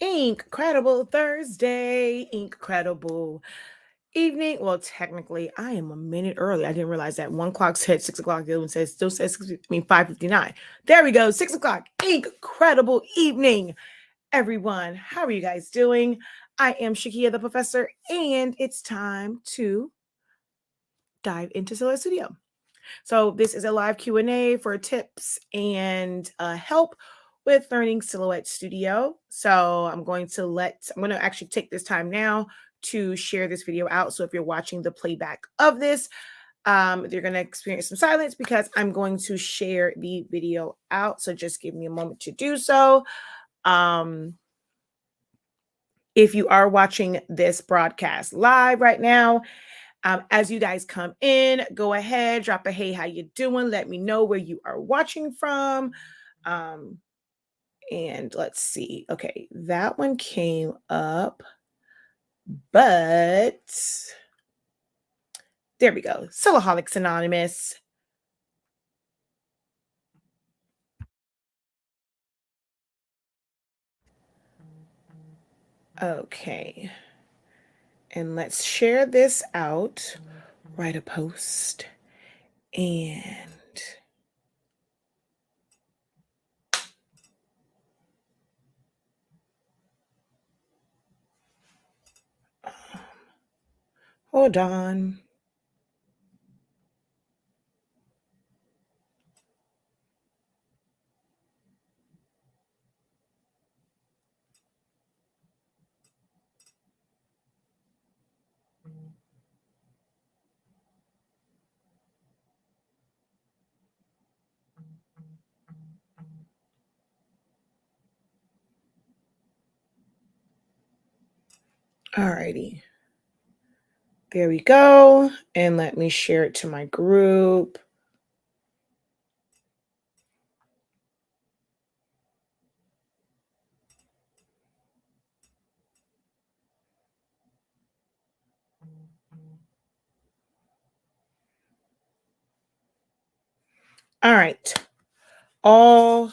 Incredible Thursday, incredible evening. Well, technically, I am a minute early. I didn't realize that. One clock said 6 o'clock. The other one still says 5:59. There we go. 6 o'clock. Incredible evening, everyone. How are you guys doing? I am Shakia the professor, and it's time to dive into Silhouette Studio. So this is a live Q&A for tips and help with learning Silhouette Studio. So I'm going to actually take this time now to share this video out. So if you're watching the playback of this, you're going to experience some silence because I'm going to share the video out. So just give me a moment to do so. If you are watching this broadcast live right now, as you guys come in, go ahead, drop a hey, how you doing? Let me know where you are watching from. And let's see. Okay, that one came up, but there we go. Soloholics Anonymous. Okay. And let's share this out. Write a post. And hold on. Alrighty. There we go. And let me share it to my group. All right. All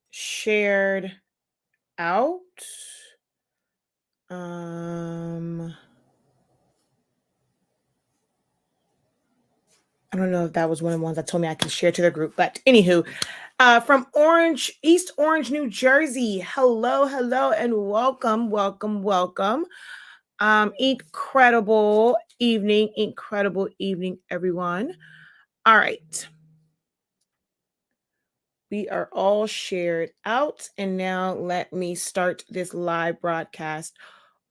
shared out. I don't know if that was one of the ones that told me I could share to the group, but anywho, from East Orange, New Jersey. Hello, and welcome. Incredible evening, everyone. All right. We are all shared out, and now let me start this live broadcast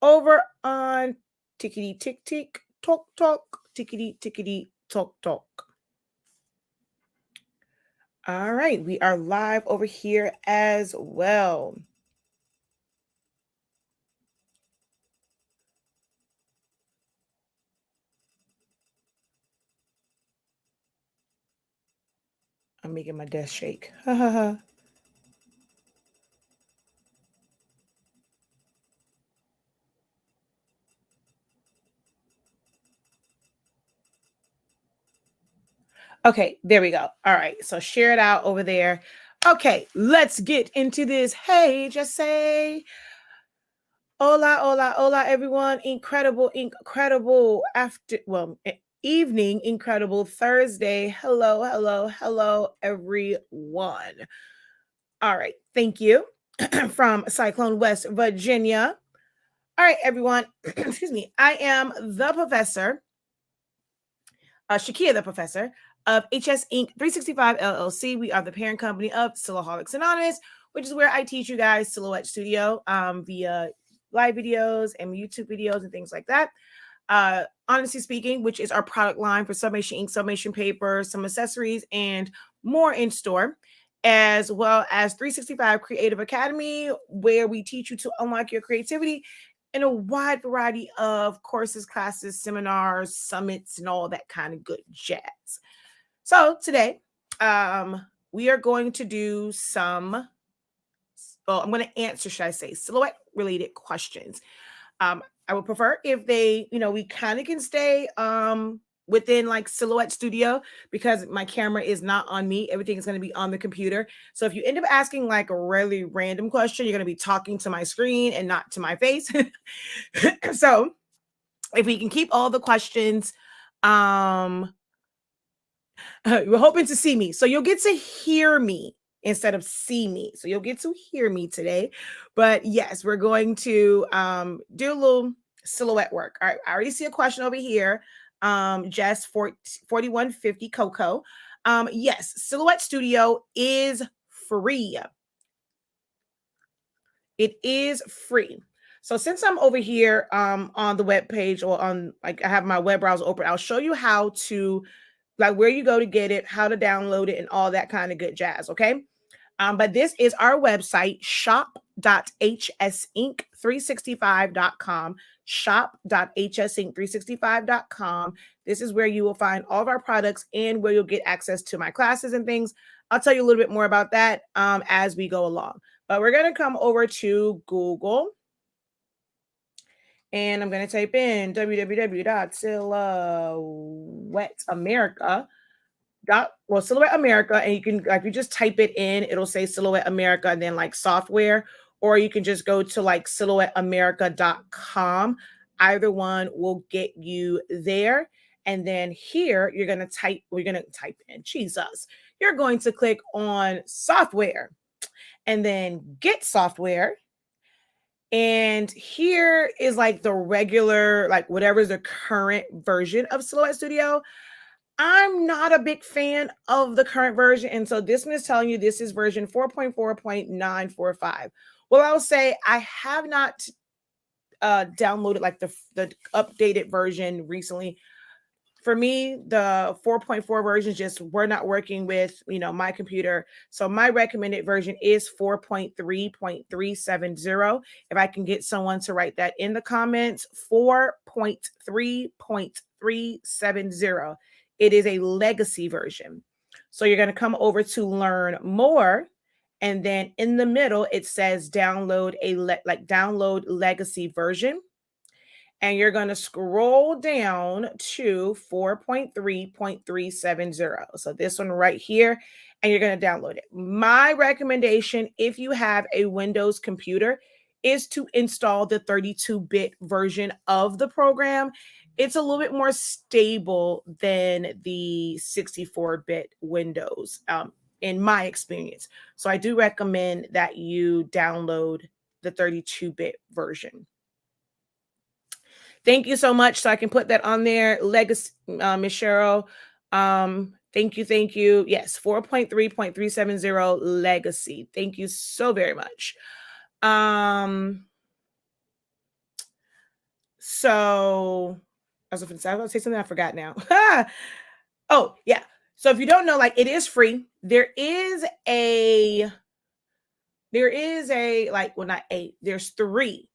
over on Tickety Tick Tick Talk Talk, Tickety Talk Talk. All right, we are live over here as well. I'm making my desk shake. Okay, there we go. All right, so share it out over there. Okay, let's get into this. Hey, just say hola, everyone. Incredible evening, incredible Thursday. Hello, everyone. All right, thank you. From Cyclone, West Virginia. All right, everyone. Excuse me. I am the professor, Shakia the professor of HS Inc. 365 LLC. We are the parent company of Silhouettes Anonymous, which is where I teach you guys Silhouette Studio via live videos and YouTube videos and things like that. Honestly speaking, which is our product line for Sublimation ink, Sublimation paper, some accessories, and more in store, as well as 365 Creative Academy, where we teach you to unlock your creativity in a wide variety of courses, classes, seminars, summits, and all that kind of good jazz. So today, we are going to do I'm going to answer, should I say, silhouette related questions. I would prefer if they, we kind of can stay within like Silhouette Studio, because my camera is not on me. Everything is going to be on the computer. So if you end up asking like a really random question, you're going to be talking to my screen and not to my face. So if we can keep all the questions, we're hoping to see me. So you'll get to hear me instead of see me. So you'll get to hear me today. But yes, we're going to do a little silhouette work. All right, I already see a question over here. Jess 4150 Coco. Yes, Silhouette Studio is free. It is free. So since I'm over here on the web page, or on, like, I have my web browser open, I'll show you how to, like, where you go to get it, how to download it, and all that kind of good jazz. Okay. But this is our website, shop.hsink365.com, shop.hsink365.com. This is where you will find all of our products and where you'll get access to my classes and things. I'll tell you a little bit more about that as we go along. But we're going to come over to Google, and I'm going to type in Silhouette America, and you can, like, you just type it in, it'll say Silhouette America and then like software, or you can just go to like silhouetteamerica.com. Either one will get you there. And then here you're going to type in Jesus. You're going to click on software and then get software. And here is like the regular, like whatever's the current version of Silhouette Studio. I'm not a big fan of the current version. And so this one is telling you this is version 4.4.945. Well, I'll say I have not downloaded like the updated version recently. For me, the 4.4 versions just were not working with, my computer. So my recommended version is 4.3.370. If I can get someone to write that in the comments, 4.3.370. It is a legacy version. So you're going to come over to learn more. And then in the middle, it says download download legacy version. And you're going to scroll down to 4.3.370. So this one right here, and you're going to download it. My recommendation, if you have a Windows computer, is to install the 32-bit version of the program. It's a little bit more stable than the 64-bit Windows, in my experience. So I do recommend that you download the 32-bit version. Thank you so much. So I can put that on there. Legacy, Miss Cheryl. Thank you. Yes, 4.3.370 legacy. Thank you so very much. So I was going to say something I forgot now. Oh, yeah. So if you don't know, like, it is free. There's three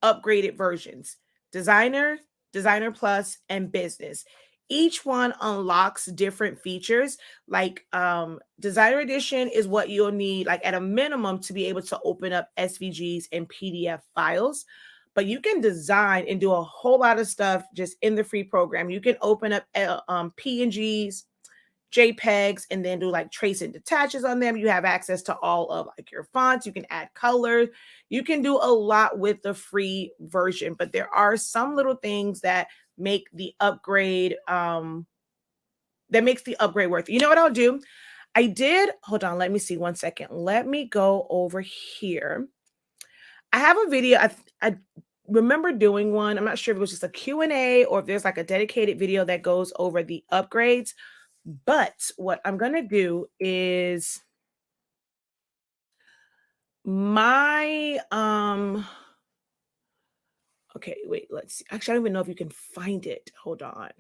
upgraded versions: Designer, Designer Plus, and Business. Each one unlocks different features. Like Designer Edition is what you'll need, like at a minimum, to be able to open up SVGs and PDF files. But you can design and do a whole lot of stuff just in the free program. You can open up PNGs, JPEGs, and then do like trace and detaches on them. You have access to all of like your fonts. You can add colors. You can do a lot with the free version, but there are some little things that make the upgrade, worth it. You know what I'll do? Hold on, let me see 1 second. Let me go over here. I have a video. I remember doing one. I'm not sure if it was just a Q&A or if there's like a dedicated video that goes over the upgrades. But what I'm going to do is okay, wait, let's see. Actually, I don't even know if you can find it. Hold on.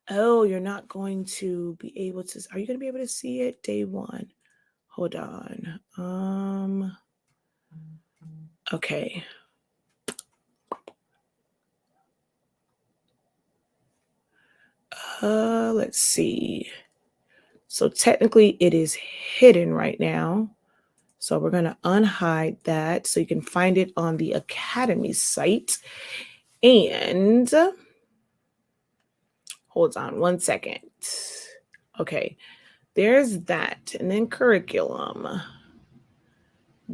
Oh, you're not going to be able to. Are you going to be able to see it day one? Hold on. Okay. Let's see. So technically it is hidden right now. So we're going to unhide that so you can find it on the Academy site. And hold on one second. Okay, there's that. And then curriculum.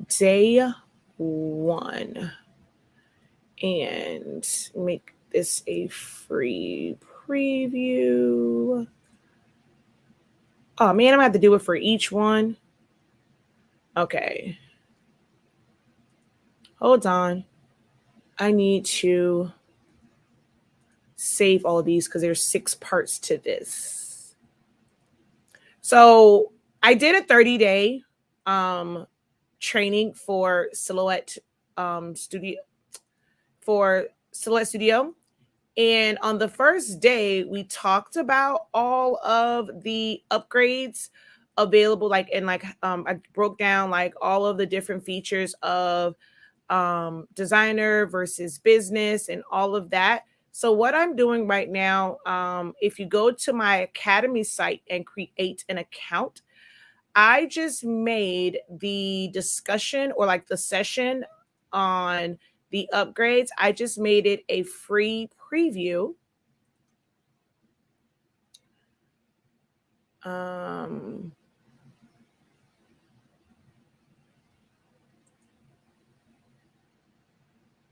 Day 1. And make this a free preview. Oh man, I'm gonna have to do it for each one. Okay. Hold on. I need to save all of these because there's 6 parts to this. So I did a 30-day training for Silhouette Studio. And on the first day, we talked about all of the upgrades available, I broke down like all of the different features of designer versus business and all of that. So what I'm doing right now, if you go to my Academy site and create an account, I just made the discussion or like the session on the upgrades. I just made it a free preview.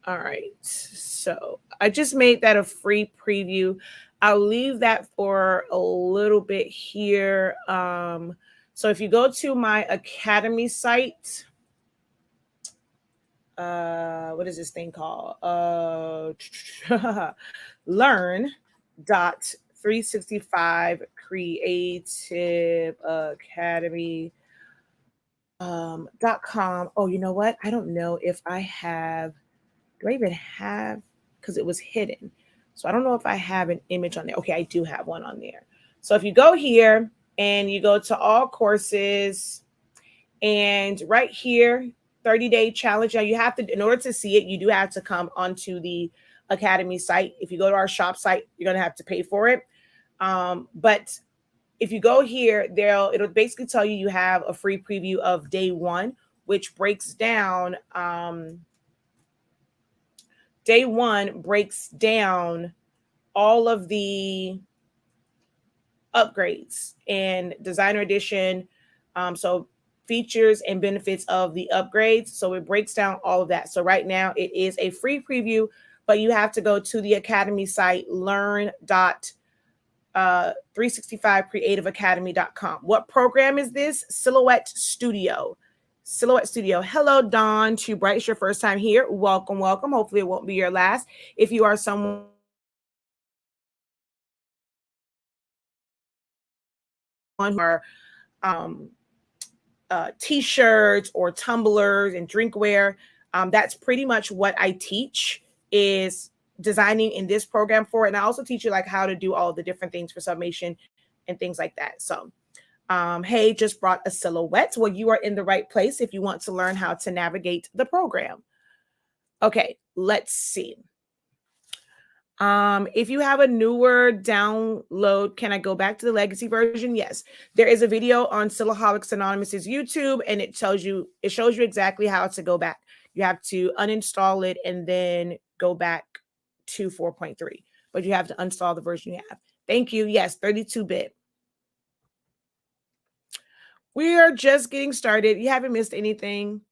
All right, so I just made that a free preview. I'll leave that for a little bit here. So if you go to my Academy site, what is this thing called? Learn.365 Creative Academy .com. Oh, you know what? I don't know if I have. Do I even have? Because it was hidden. So I don't know if I have an image on there. Okay, I do have one on there. So if you go here and you go to all courses, and right here, 30-day challenge. Now you have to, in order to see it, you do have to come onto the Academy site. If you go to our shop site, you're going to have to pay for it. But if you go here, it'll basically tell you have a free preview of day 1, which breaks down. Day 1 breaks down all of the upgrades and designer edition. So features and benefits of the upgrades. So it breaks down all of that. So right now it is a free preview, but you have to go to the Academy site, learn.365creativeacademy.com. What program is this? Silhouette Studio. Silhouette Studio. Hello, Dawn. Too bright. It's your first time here. Welcome, welcome. Hopefully it won't be your last. If you are someone who are t-shirts or tumblers and drinkware, that's pretty much what I teach, is designing in this program for it. And I also teach you like how to do all the different things for sublimation and things like that. So hey, just brought a silhouette. Well, you are in the right place if you want to learn how to navigate the program. Okay, let's see. If you have a newer download, can I go back to the legacy version? Yes, there is a video on Silaholics Anonymous's YouTube, and it shows you exactly how to go back. You have to uninstall it and then go back to 4.3, but you have to install the version you have. Thank you. Yes, 32-bit. We are just getting started. You haven't missed anything.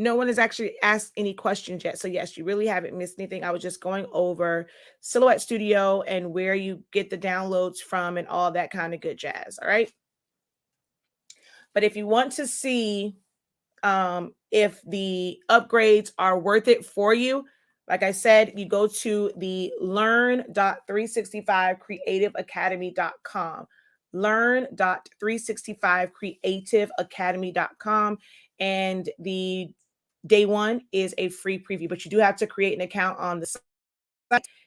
No one has actually asked any questions yet. So yes, you really haven't missed anything. I was just going over Silhouette Studio and where you get the downloads from and all that kind of good jazz. All right. But if you want to see if the upgrades are worth it for you, like I said, you go to the learn.365creativeacademy.com. Learn.365creativeacademy.com. And the day 1 is a free preview, but you do have to create an account on the site,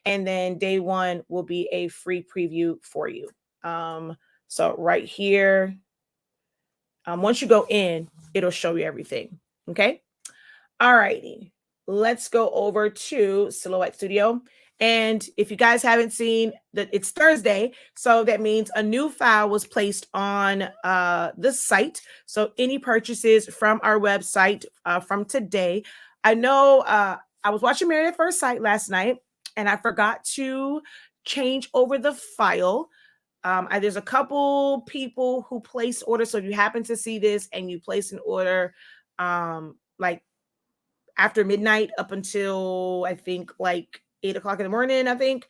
and then day 1 will be a free preview for you. So right here, once you go in, it'll show you everything. Okay. All righty. Let's go over to Silhouette Studio. And if you guys haven't seen that, it's Thursday. So that means a new file was placed on the site. So any purchases from our website from today. I know I was watching Married at First Sight last night. and I forgot to change over the file. There's a couple people who place orders. So if you happen to see this and you place an order, like after midnight up until I think like 8 o'clock in the morning, I think,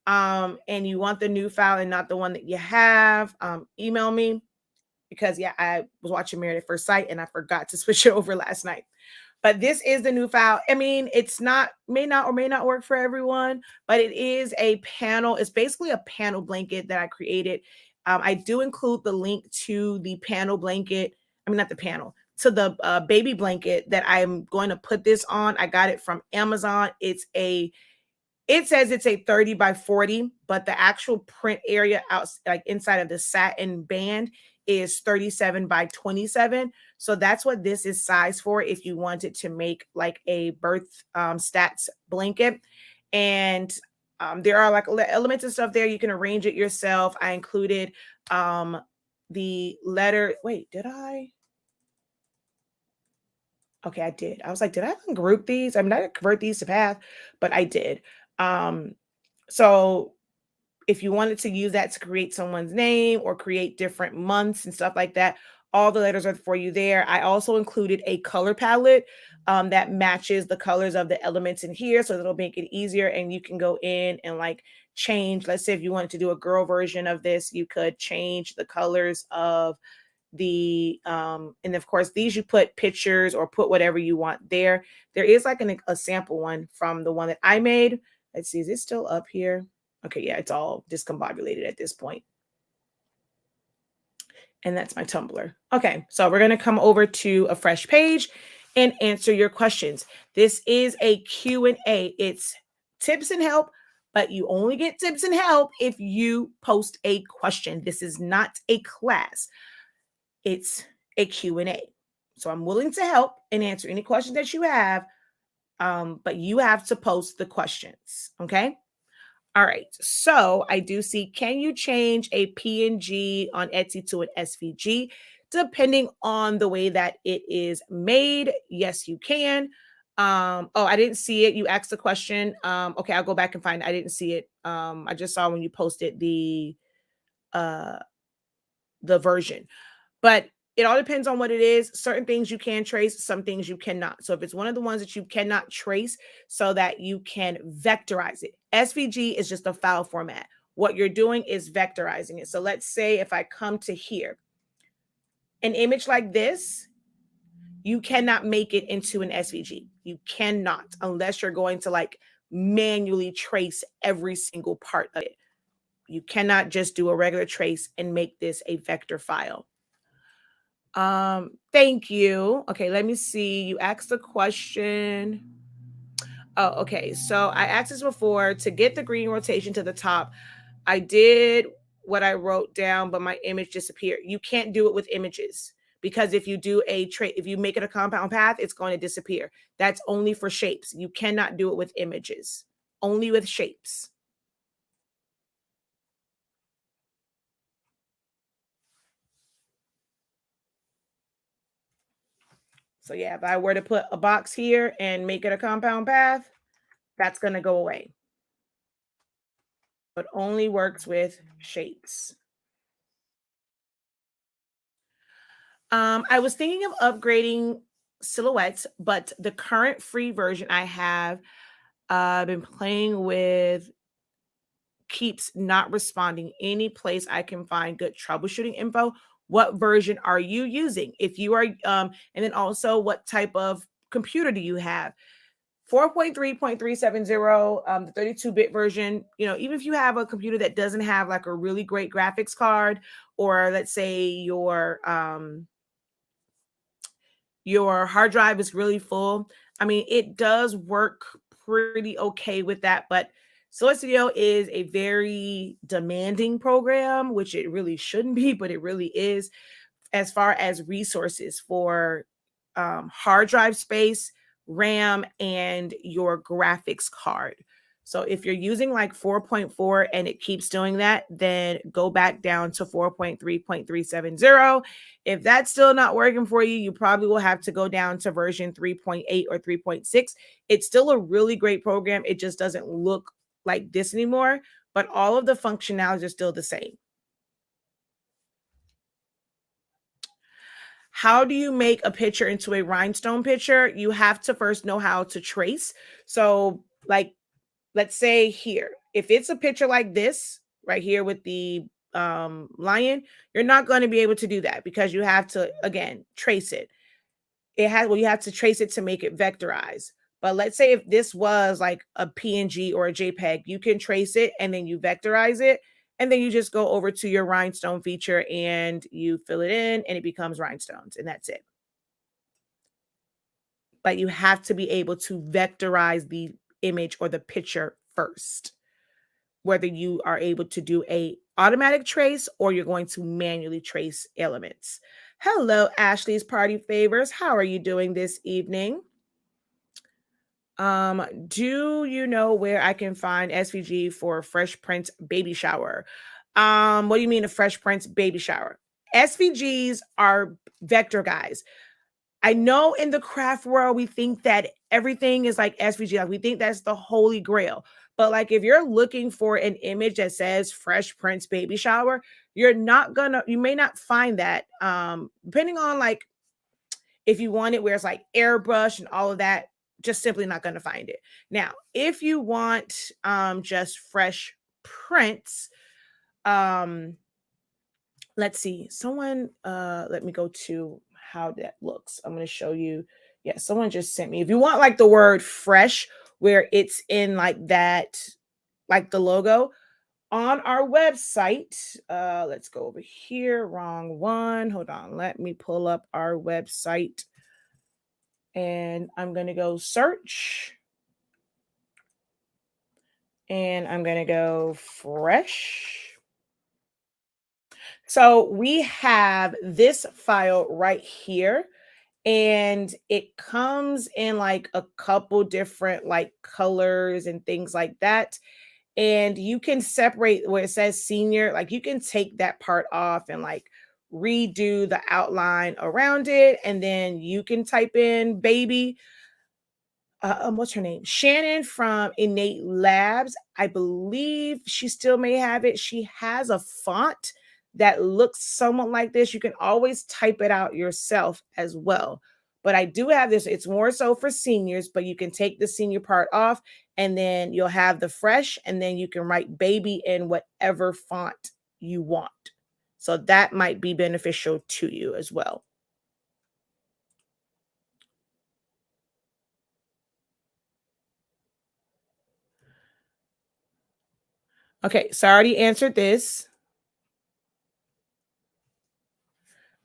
and you want the new file and not the one that you have, email me, because yeah, I was watching Married at First Sight and I forgot to switch it over last night. But this is the new file. I mean, it's not, may not or may not work for everyone, but it is a panel. It's basically a panel blanket that I created. I do include the link to the panel blanket. I mean, not the panel, to the baby blanket that I'm going to put this on. I got it from Amazon. It says it's a 30 by 40, but the actual print area out, like inside of the satin band, is 37 by 27. So that's what this is sized for if you wanted to make like a birth stats blanket. And there are like elements and stuff there. You can arrange it yourself. I included the letter. Wait, did I? Okay, I did. I was like, did I group these? I mean, I didn't convert these to path, but I did. So if you wanted to use that to create someone's name or create different months and stuff like that, all the letters are for you there. I also included a color palette that matches the colors of the elements in here, so that'll make it easier. And you can go in and like change. Let's say if you wanted to do a girl version of this, you could change the colors of the and of course these you put pictures or put whatever you want there. There is like a sample one from the one that I made. Let's see, is it still up here? Okay, yeah, it's all discombobulated at this point. And that's my Tumblr. Okay, so we're going to come over to a fresh page and answer your questions. This is a Q&A. It's tips and help, but you only get tips and help if you post a question. This is not a class. It's a Q&A. So I'm willing to help and answer any questions that you have, but you have to post the questions, okay? All right, so I do see, can you change a PNG on Etsy to an SVG depending on the way that it is made? Yes, you can. Oh, I didn't see it. You asked the question. Okay, I'll go back and find it. I didn't see it. I just saw when you posted the version. But it all depends on what it is. Certain things you can trace, some things you cannot. So if it's one of the ones that you cannot trace so that you can vectorize it, SVG is just a file format. What you're doing is vectorizing it. So let's say if I come to here, an image like this, you cannot make it into an SVG. You cannot, unless you're going to like manually trace every single part of it. You cannot just do a regular trace and make this a vector file. Thank you. Okay, let me see. You asked the question. Oh, okay. So I asked this before to get the green rotation to the top. I did what I wrote down, but my image disappeared. You can't do it with images because if you do if you make it a compound path, it's going to disappear. That's only for shapes. You cannot do it with images, only with shapes. So yeah, if I were to put a box here and make it a compound path, that's going to go away. But only works with shapes. I was thinking of upgrading silhouettes, but the current free version I have been playing with keeps not responding any place I can find good troubleshooting info. What version are you using? If you are, and then also what type of computer do you have? 4.3.370, the 32-bit version, you know, even if you have a computer that doesn't have like a really great graphics card, or let's say your hard drive is really full, I mean, it does work pretty okay with that. But Source Studio is a very demanding program, which it really shouldn't be, but it really is, as far as resources for hard drive space, RAM, and your graphics card. So if you're using like 4.4 and it keeps doing that, then go back down to 4.3.370. If that's still not working for you, you probably will have to go down to version 3.8 or 3.6. It's still a really great program. It just doesn't look like this anymore, but all of the functionalities are still the same. How do you make a picture into a rhinestone picture? You have to first know how to trace. So, like, let's say here, if it's a picture like this right here with the lion, you're not going to be able to do that because you have to, again, trace it. You have to trace it to make it vectorize. But let's say if this was like a PNG or a JPEG, you can trace it and then you vectorize it. And then you just go over to your rhinestone feature and you fill it in and it becomes rhinestones. And that's it. But you have to be able to vectorize the image or the picture first, whether you are able to do a automatic trace or you're going to manually trace elements. Hello, Ashley's Party Favors. How are you doing this evening? Do you know where I can find SVG for Fresh Prince baby shower? What do you mean a Fresh Prince baby shower? SVGs are vector guys. I know in the craft world, we think that everything is like SVG. Like we think that's the holy grail. But like if you're looking for an image that says Fresh Prince baby shower, you may not find that. Depending on like if you want it where it's like airbrush and all of that, just simply not going to find it. Now, if you want just fresh prints, um, let's see. Someone let me go to how that looks. I'm going to show you. Yeah, someone just sent me. If you want like the word fresh where it's in like that, like the logo on our website, let's go over here. Wrong one. Hold on. Let me pull up our website. And I'm going to go search. And I'm going to go fresh. So we have this file right here. And it comes in like a couple different like colors and things like that. And you can separate where it says senior, like you can take that part off and like redo the outline around it. And then you can type in baby. What's her name? Shannon from Innate Labs. I believe she still may have it. She has a font that looks somewhat like this. You can always type it out yourself as well. But I do have this. It's more so for seniors, but you can take the senior part off and then you'll have the fresh, and then you can write baby in whatever font you want. So that might be beneficial to you as well. Okay, so I already answered this.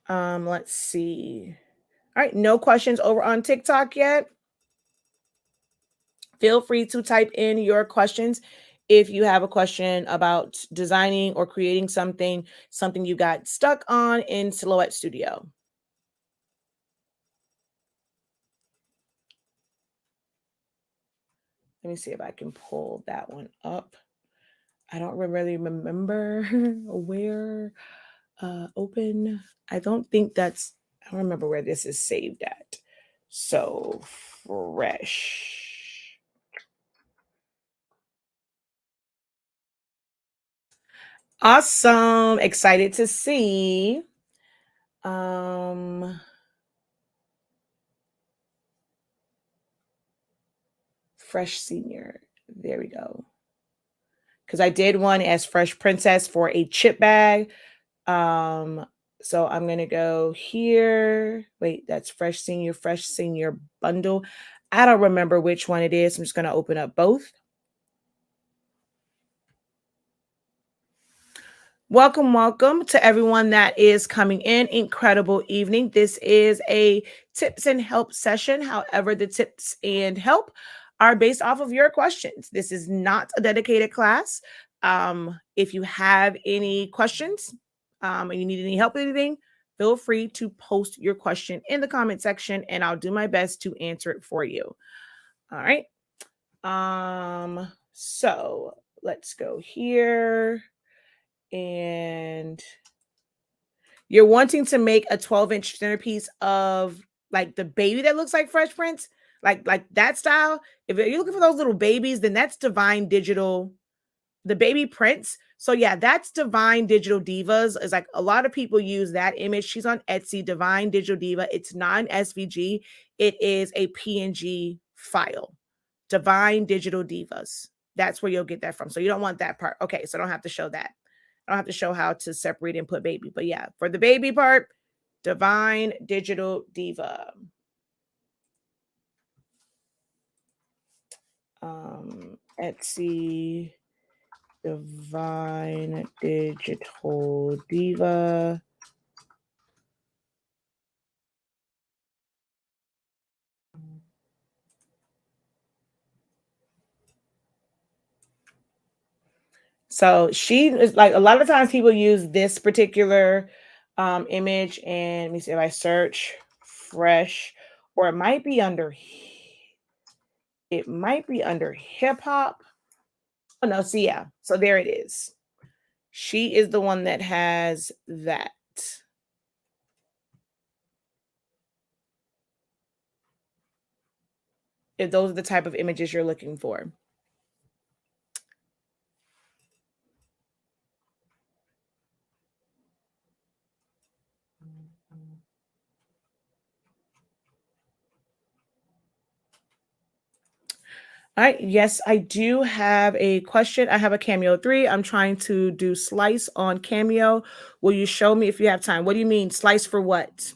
Let's see. All right, no questions over on TikTok yet. Feel free to type in your questions if you have a question about designing or creating something you got stuck on in Silhouette Studio. Let me see if I can pull that one up. I don't really remember where open. I don't remember where this is saved at. So fresh. Awesome. Excited to see. Fresh Senior. There we go. Because I did one as Fresh Princess for a chip bag. So I'm going to go here. Wait, that's Fresh Senior bundle. I don't remember which one it is. I'm just going to open up both. Welcome to everyone that is coming in. Incredible evening. This is a tips and help session. However, the tips and help are based off of your questions. This is not a dedicated class. If you have any questions and you need any help with anything, feel free to post your question in the comment section and I'll do my best to answer it for you. All right. So let's go here. And you're wanting to make a 12-inch centerpiece of like the baby that looks like Fresh Prince. Like that style. If you're looking for those little babies, then that's Divine Digital, the baby prints. So yeah, that's Divine Digital Divas. It's like a lot of people use that image. She's on Etsy, Divine Digital Diva. It's not an SVG. It is a PNG file. Divine Digital Divas. That's where you'll get that from. So you don't want that part. Okay, so I don't have to show that. I don't have to show how to separate and put baby. But yeah, for the baby part, Divine Digital Diva. Etsy, Divine Digital Diva. So she is like, a lot of times people use this particular image, and let me see if I search fresh, or it might be under hip hop. Oh no, see, yeah. So there it is. She is the one that has that. If those are the type of images you're looking for. All right. Yes, I do have a question. I have a Cameo 3. I'm trying to do slice on Cameo. Will you show me if you have time? What do you mean slice for what?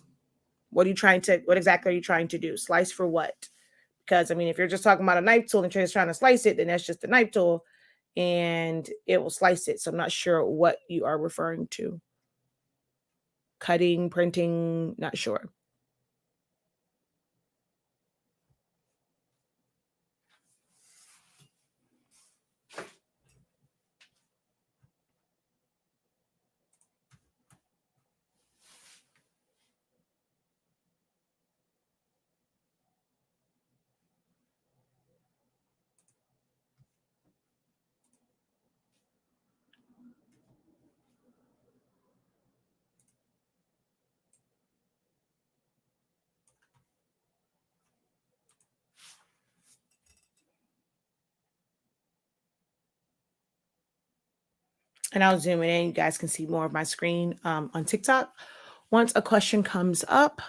What exactly are you trying to do? Slice for what? Because I mean, if you're just talking about a knife tool and you're just trying to slice it, then that's just a knife tool and it will slice it. So I'm not sure what you are referring to. Cutting, printing, not sure. And I'll zoom it in. You guys can see more of my screen on TikTok. Once a question comes up,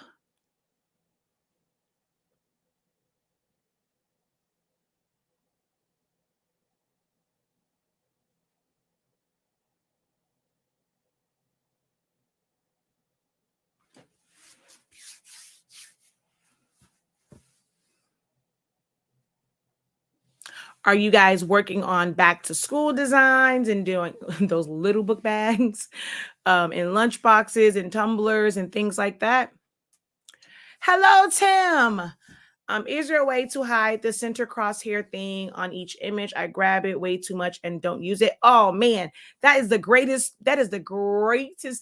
are you guys working on back to school designs and doing those little book bags and lunch boxes and tumblers and things like that? Hello, Tim. Is there a way to hide the center crosshair thing on each image? I grab it way too much and don't use it. Oh man, that is the greatest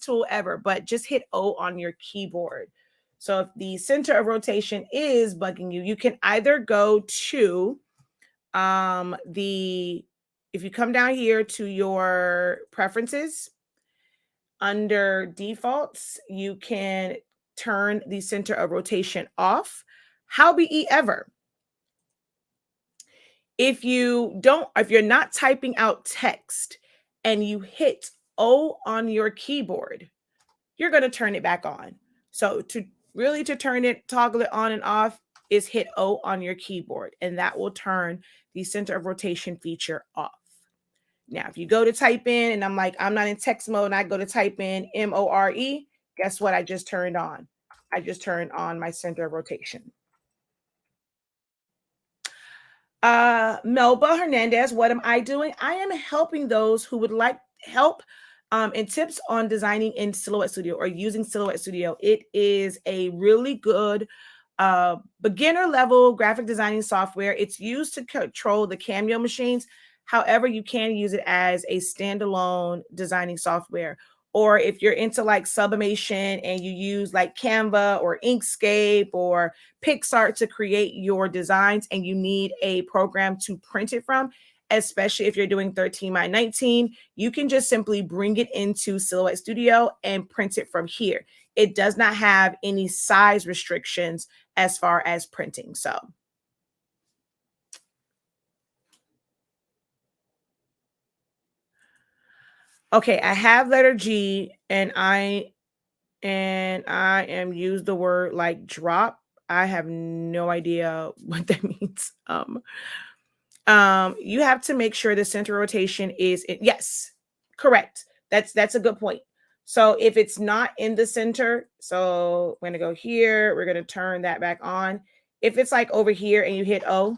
tool ever. But just hit O on your keyboard. So if the center of rotation is bugging you, you can either go to the if you come down here to your preferences under defaults, you can turn the center of rotation off. However, if you're not typing out text and you hit O on your keyboard, you're going to turn it back on. So to turn it, toggle it on and off is hit O on your keyboard, and that will turn the center of rotation feature off. Now, if you go to type in and I'm not in text mode and I go to type in MORE, guess what? I just turned on. I just turned on my center of rotation. Melba Hernandez, what am I doing? I am helping those who would like help and tips on designing in Silhouette Studio or using Silhouette Studio. It is a really good beginner level graphic designing software. It's used to control the Cameo machines. However, you can use it as a standalone designing software. Or if you're into like Sublimation and you use like Canva or Inkscape or PixArt to create your designs and you need a program to print it from, especially if you're doing 13 by 19, you can just simply bring it into Silhouette Studio and print it from here. It does not have any size restrictions as far as printing. So Okay, I have letter G, and I am use the word like drop. I have no idea what that means. You have to make sure the center rotation is yes, correct. That's a good point. So if it's not in the center, so we're gonna go here, we're gonna turn that back on. If it's like over here and you hit O,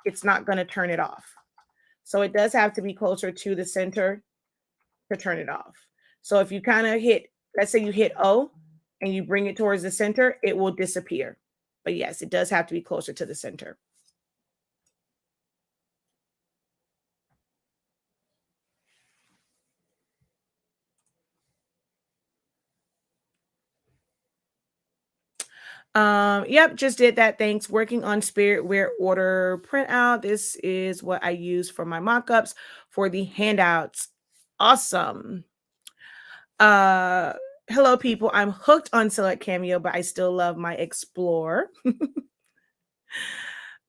it's not gonna turn it off. So it does have to be closer to the center to turn it off. So if you kind of hit, let's say you hit O and you bring it towards the center, it will disappear. But yes, it does have to be closer to the center. Yep, just did that. Thanks. Working on Spirit Wear order printout. This is what I use for my mock-ups for the handouts. Awesome. Uh Hello people. I'm hooked on Select Cameo, but I still love my Explore.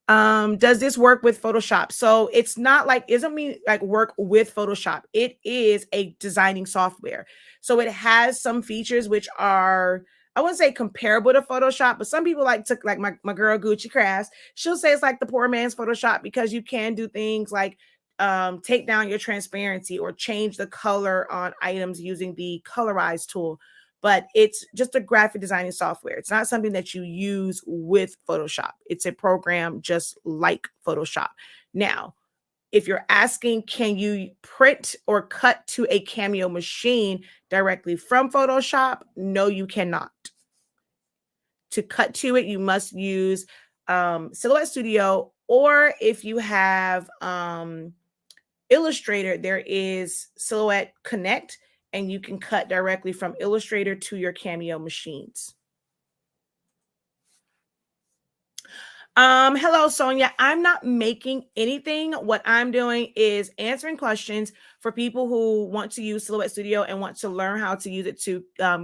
Does this work with Photoshop? So it's not like, isn't mean like work with Photoshop. It is a designing software. So it has some features which are, I wouldn't say comparable to Photoshop, but some people like to, like my girl Gucci Crafts, she'll say it's like the poor man's Photoshop because you can do things like take down your transparency or change the color on items using the colorize tool, but it's just a graphic designing software. It's not something that you use with Photoshop. It's a program just like Photoshop. Now, if you're asking, can you print or cut to a Cameo machine directly from Photoshop? No, you cannot. To cut to it, you must use Silhouette Studio, or if you have Illustrator, there is Silhouette Connect, and you can cut directly from Illustrator to your Cameo machines. Hello, Sonia. I'm not making anything. What I'm doing is answering questions for people who want to use Silhouette Studio and want to learn how to use it to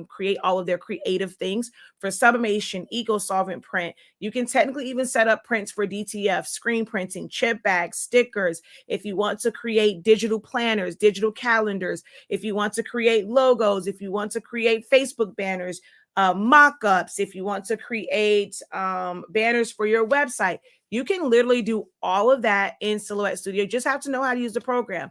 create all of their creative things for sublimation, eco solvent print. You can technically even set up prints for DTF, screen printing, chip bags, stickers. If you want to create digital planners, digital calendars, if you want to create logos, if you want to create Facebook banners, mock-ups, if you want to create banners for your website, you can literally do all of that in Silhouette Studio. You just have to know how to use the program.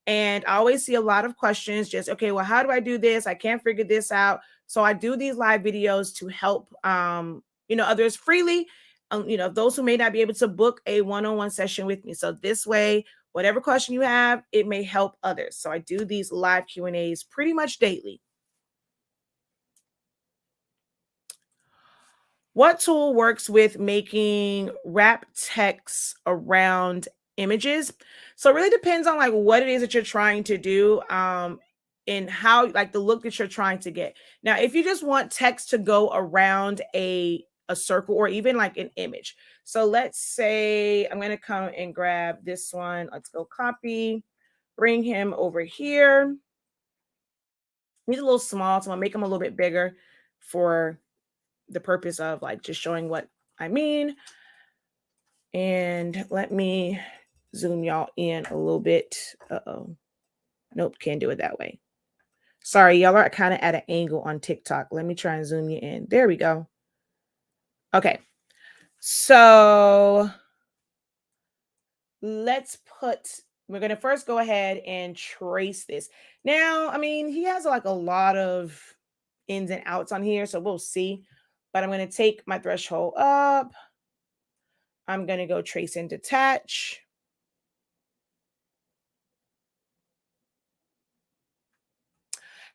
And I always see a lot of questions just, okay, well, how do I do this? I can't figure this out. So I do these live videos to help others freely. Those who may not be able to book a one-on-one session with me. So this way, whatever question you have, it may help others. So I do these live Q&As pretty much daily. What tool works with making wrap text around images? So it really depends on like what it is that you're trying to do, and how like the look that you're trying to get. Now, if you just want text to go around a circle or even like an image. So let's say I'm going to come and grab this one. Let's go copy, bring him over here. He's a little small, so I'm going to make him a little bit bigger for the purpose of like just showing what I mean. And let me zoom y'all in a little bit. Uh-oh. Nope, can't do it that way. Sorry, y'all are kind of at an angle on TikTok. Let me try and zoom you in. There we go. Okay. So we're going to first go ahead and trace this. Now, I mean, he has like a lot of ins and outs on here, so we'll see. But I'm going to take my threshold up. I'm going to go trace and detach.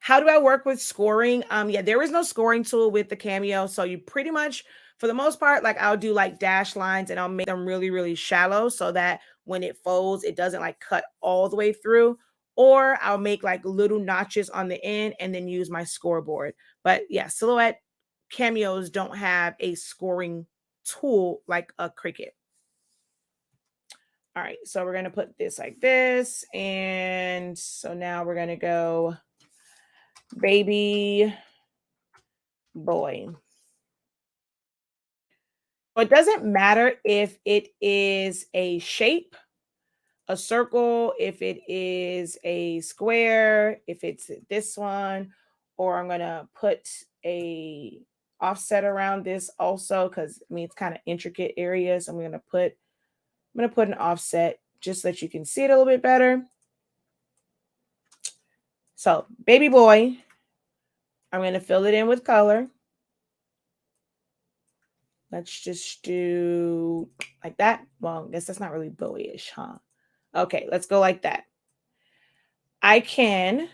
How do I work with scoring? Yeah, there is no scoring tool with the Cameo. So you pretty much, for the most part, like I'll do like dash lines and I'll make them really, really shallow so that when it folds, it doesn't like cut all the way through. Or I'll make like little notches on the end and then use my scoreboard. But yeah, Silhouette Cameos don't have a scoring tool like a Cricut. All right, so we're going to put this like this. And so now we're going to go baby boy. So it doesn't matter if it is a shape, a circle, if it is a square, if it's this one, or I'm going to put a offset around this also, because I mean it's kind of intricate areas. I'm going to put an offset just so that you can see it a little bit better. So baby boy, I'm going to fill it in with color. Let's just do like that. Well, I guess that's not really boyish, huh? Okay, let's go like that. I can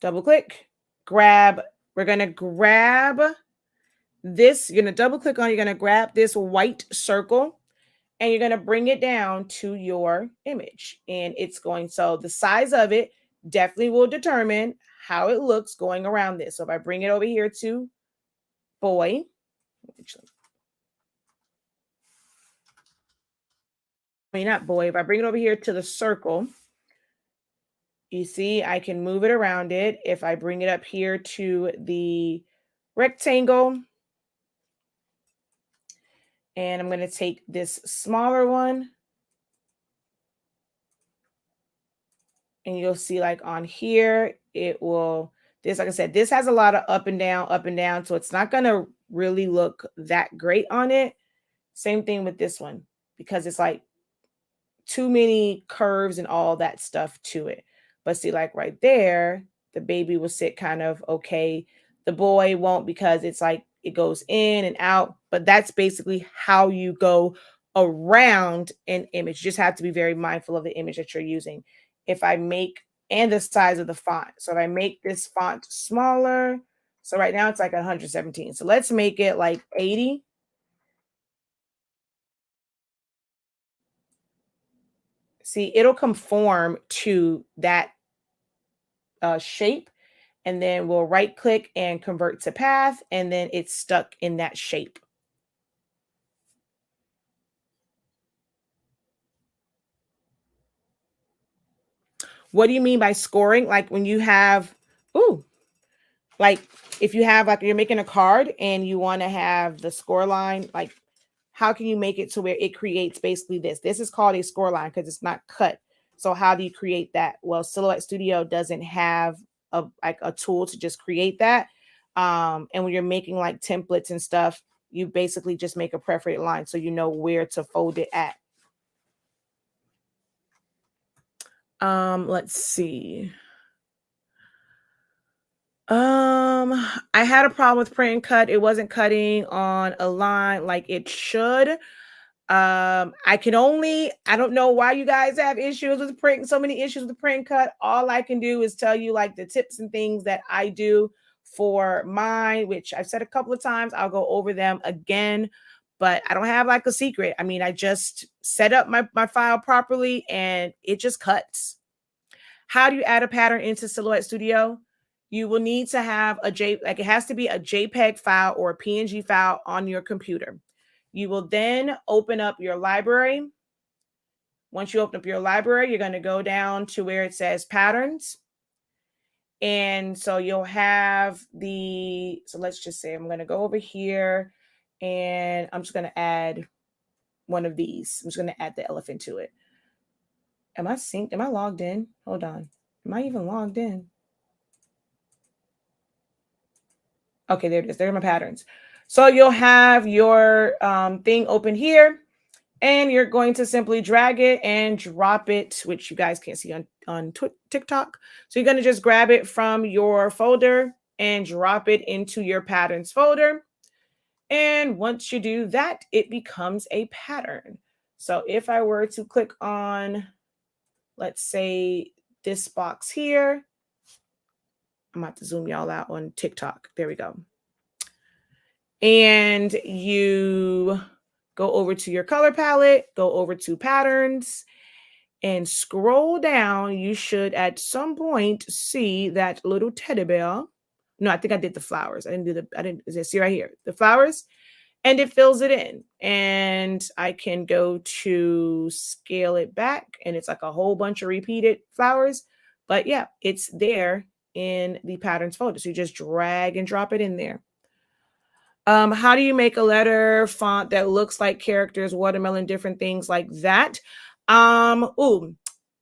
double click, grab, we're going to grab this, you're going to double click on, you're going to grab this white circle and you're going to bring it down to your image. And it's going, so the size of it definitely will determine how it looks going around this. So if I bring it over here to boy, I mean, not boy, if I bring it over here to the circle, you see, I can move it around it. If I bring it up here to the rectangle, and I'm going to take this smaller one, and you'll see like on here, it will, this, like I said, this has a lot of up and down, so it's not going to really look that great on it. Same thing with this one, because it's like too many curves and all that stuff to it. But see, like right there, the baby will sit kind of okay. The boy won't, because it's like it goes in and out. But that's basically how you go around an image. You just have to be very mindful of the image that you're using. If I make, and the size of the font. So if I make this font smaller, so right now it's like 117. So let's make it like 80. See, it'll conform to that shape, and then we'll right click and convert to path, and then it's stuck in that shape. What do you mean by scoring? Like when you have, like if you have, like you're making a card and you want to have the score line, like how can you make it to where it creates basically this? This is called a score line because it's not cut. So how do you create that? Well, Silhouette Studio doesn't have a tool to just create that. And when you're making like templates and stuff, you basically just make a perforated line so you know where to fold it at. Let's see. I had a problem with print and cut. It wasn't cutting on a line like it should. I don't know why you guys have issues with print, so many issues with print and cut. All I can do is tell you like the tips and things that I do for mine, which I've said a couple of times. I'll go over them again, but I don't have like a secret. I mean, I just set up my file properly and it just cuts. How do you add a pattern into Silhouette Studio? You will need to have it has to be a JPEG file or a PNG file on your computer. You will then open up your library. Once you open up your library, you're going to go down to where it says patterns. And so you'll have so let's just say I'm going to go over here and I'm just going to add one of these. I'm just going to add the elephant to it. Am I synced? Am I logged in? Hold on. Am I even logged in? Okay, there it is. There are my patterns. So you'll have your thing open here, and you're going to simply drag it and drop it, which you guys can't see on TikTok. So you're going to just grab it from your folder and drop it into your patterns folder. And once you do that, it becomes a pattern. So if I were to click on, let's say, this box here, I'm about to zoom y'all out on TikTok. There we go. And you go over to your color palette, go over to patterns, and scroll down. You should at some point see that little teddy bear. No, I think I did the flowers. See right here, the flowers, and it fills it in. And I can go to scale it back, and it's like a whole bunch of repeated flowers. But yeah, it's there in the patterns folder. So you just drag and drop it in there. How do you make a letter font that looks like characters, watermelon, different things like that? Ooh,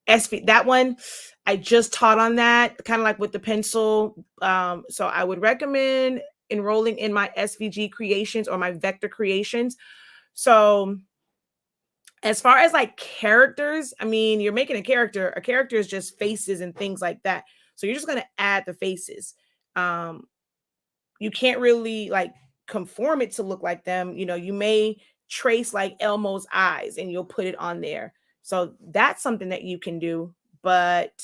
SV, that one, I just taught on that, kind of like with the pencil. So I would recommend enrolling in my SVG creations or my vector creations. So as far as like characters, I mean, you're making a character is just faces and things like that. So you're just going to add the faces. You can't really like conform it to look like them. You know, you may trace like Elmo's eyes and you'll put it on there. So that's something that you can do. But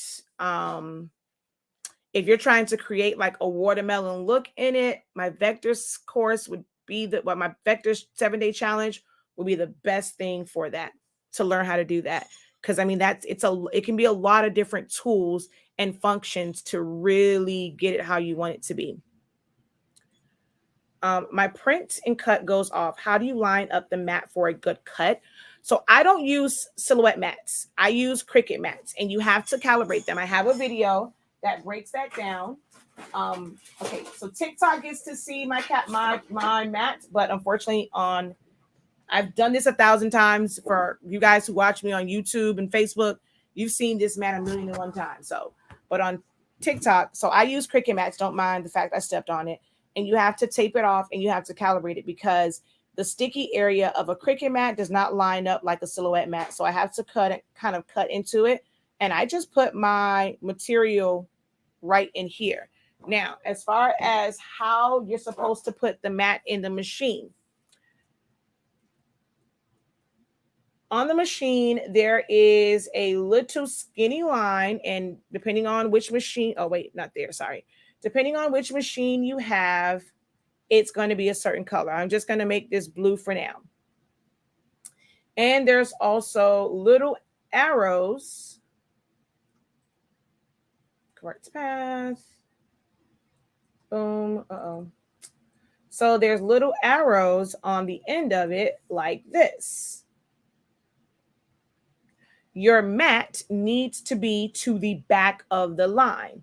if you're trying to create like a watermelon look in it, my vectors course would be my vectors 7-day challenge would be the best thing for that, to learn how to do that. Because I mean, it can be a lot of different tools and functions to really get it how you want it to be. My print and cut goes off. How do you line up the mat for a good cut? So I don't use silhouette mats. I use Cricut mats, and you have to calibrate them. I have a video that breaks that down. Okay, so TikTok gets to see my mat, but unfortunately I've done this 1,000 times. For you guys who watch me on YouTube and Facebook, you've seen this mat 1,000,001 times. So, but on TikTok, so I use Cricut mats. Don't mind the fact I stepped on it. And you have to tape it off and you have to calibrate it, because the sticky area of a Cricut mat does not line up like a silhouette mat. So I have to kind of cut into it. And I just put my material right in here. Now, as far as how you're supposed to put the mat in the machine, on the machine, there is a little skinny line, and depending on which machine, oh wait, not there, sorry. Depending on which machine you have, it's going to be a certain color. I'm just going to make this blue for now. And there's also little arrows. Correct path. Boom. So there's little arrows on the end of it like this. Your mat needs to be to the back of the line.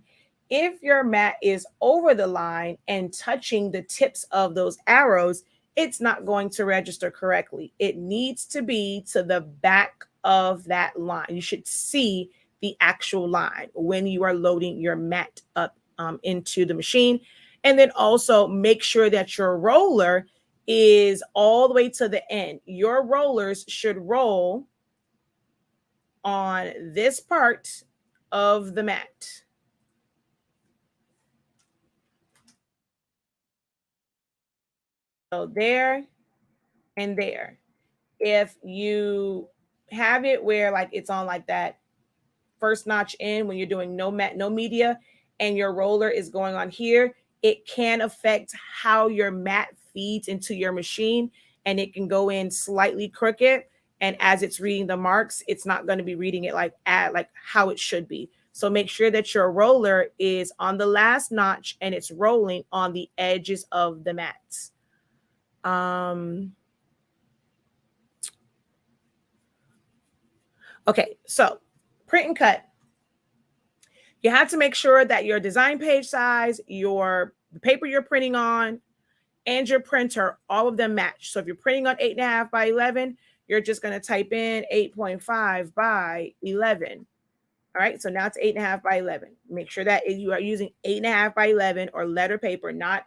If your mat is over the line and touching the tips of those arrows, it's not going to register correctly. It needs to be to the back of that line. You should see the actual line when you are loading your mat up into the machine. And then also make sure that your roller is all the way to the end. Your rollers should roll on this part of the mat. So there and there. If you have it where like it's on like that first notch in when you're doing no media, and your roller is going on here, it can affect how your mat feeds into your machine, and it can go in slightly crooked. And as it's reading the marks, it's not going to be reading it like how it should be. So make sure that your roller is on the last notch and it's rolling on the edges of the mats. Okay, so print and cut. You have to make sure that your design page size, the paper you're printing on, and your printer, all of them match. So if you're printing on 8.5 by 11, you're just going to type in 8.5 by 11. All right, so now it's 8.5 by 11. Make sure that you are using 8.5 by 11 or letter paper, not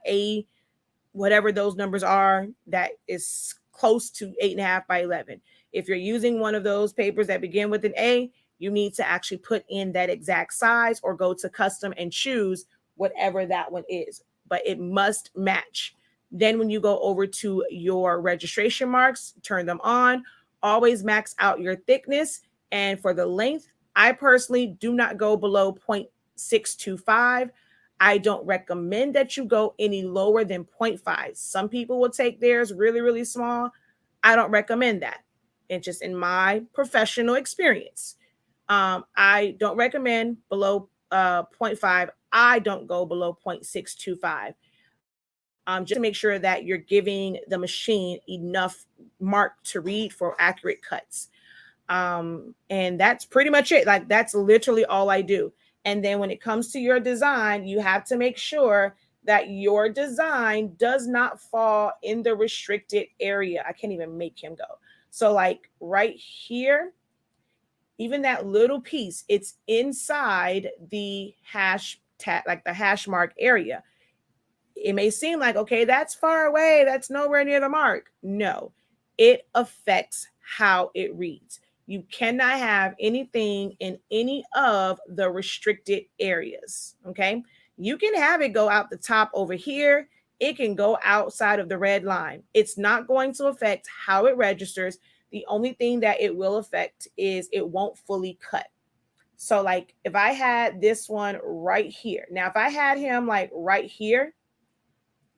whatever those numbers are that is close to 8.5 by 11. If you're using one of those papers that begin with an A, you need to actually put in that exact size or go to custom and choose whatever that one is. But it must match. Then when you go over to your registration marks, turn them on. Always max out your thickness. And for the length, I personally do not go below 0.625. I don't recommend that you go any lower than 0.5. Some people will take theirs really, really small. I don't recommend that. It's just in my professional experience. I don't recommend below 0.5. I don't go below 0.625. Just to make sure that you're giving the machine enough mark to read for accurate cuts. And that's pretty much it. Like that's literally all I do. And then when it comes to your design, you have to make sure that your design does not fall in the restricted area. I can't even make him go. So like right here, even that little piece, it's inside the hash tag, like the hash mark area. It may seem like, okay, that's far away, that's nowhere near the mark. No, it affects how it reads. You cannot have anything in any of the restricted areas. Okay, you can have it go out the top over here, it can go outside of the red line. It's not going to affect how it registers. The only thing that it will affect is it won't fully cut. So like if I had this one right here, now if I had him like right here,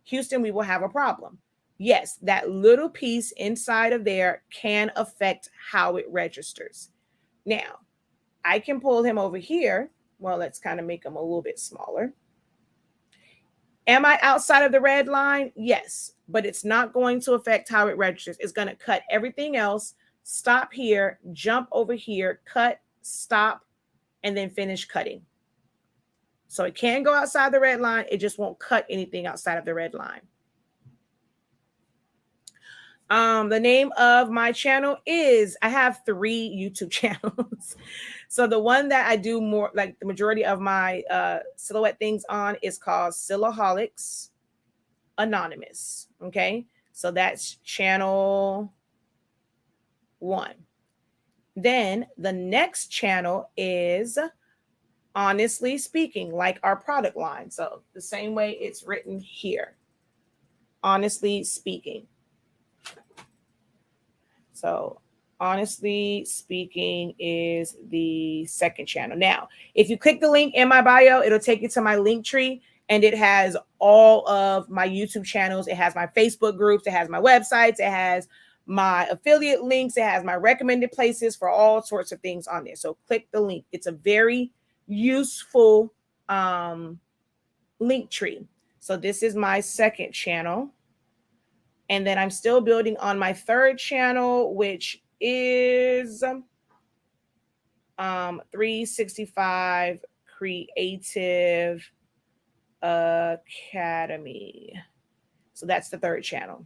Houston, we will have a problem. Yes, that little piece inside of there can affect how it registers. Now, I can pull him over here. Well, let's kind of make him a little bit smaller. Am I outside of the red line? Yes, but it's not going to affect how it registers. It's going to cut everything else. Stop here, jump over here, cut, stop, and then finish cutting. So it can go outside the red line. It just won't cut anything outside of the red line. The name of my channel is, I have 3 YouTube channels. So the one that I do more, like the majority of my silhouette things on, is called Silaholics Anonymous. Okay. So that's channel 1. Then the next channel is Honestly Speaking, like our product line. So the same way it's written here, Honestly Speaking. So Honestly Speaking is the second channel. Now, if you click the link in my bio, it'll take you to my link tree, and it has all of my YouTube channels. It has my Facebook groups. It has my websites. It has my affiliate links. It has my recommended places for all sorts of things on there. So click the link. It's a very useful link tree. So this is my second channel. And then I'm still building on my third channel, which is 365 Creative Academy. So that's the third channel.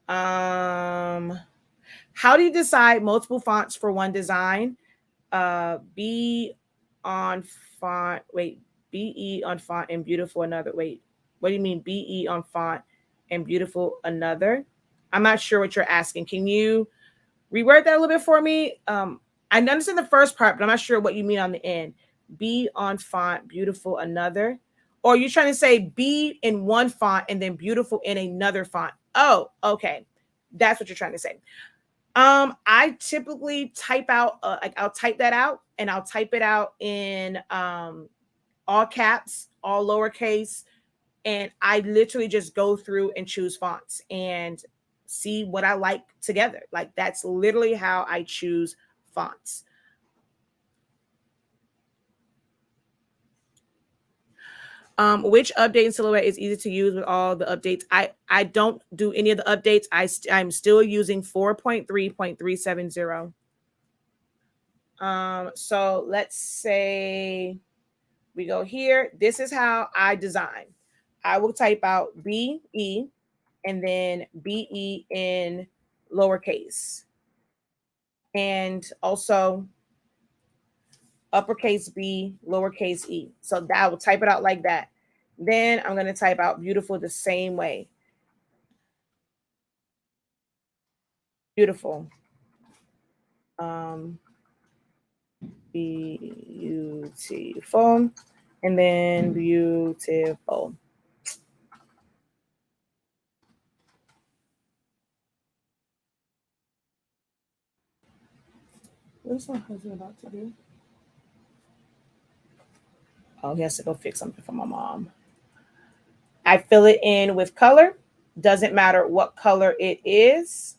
How do you decide multiple fonts for one design? Be on font. Wait, BE on font and beautiful another. Wait, what do you mean BE on font and beautiful another? I'm not sure what you're asking. Can you reword that a little bit for me? I understand the first part, but I'm not sure what you mean on the end. Be on font, beautiful another. Or you're trying to say be in one font and then beautiful in another font. Oh, okay. That's what you're trying to say. I typically type out, like I'll type that out and I'll type it out in all caps, all lowercase, and I literally just go through and choose fonts and see what I like together. Like that's literally how I choose fonts. Which update in Silhouette is easy to use with all the updates? I don't do any of the updates. I'm still using 4.3.370. So let's say we go here. This is how I design. I will type out BE and then BE in lowercase. And also uppercase B, lowercase e. So that I will type it out like that. Then I'm going to type out beautiful the same way. Beautiful. Beautiful. And then beautiful. What's my husband about to do? Oh, he has to go fix something for my mom. I fill it in with color. Doesn't matter what color it is.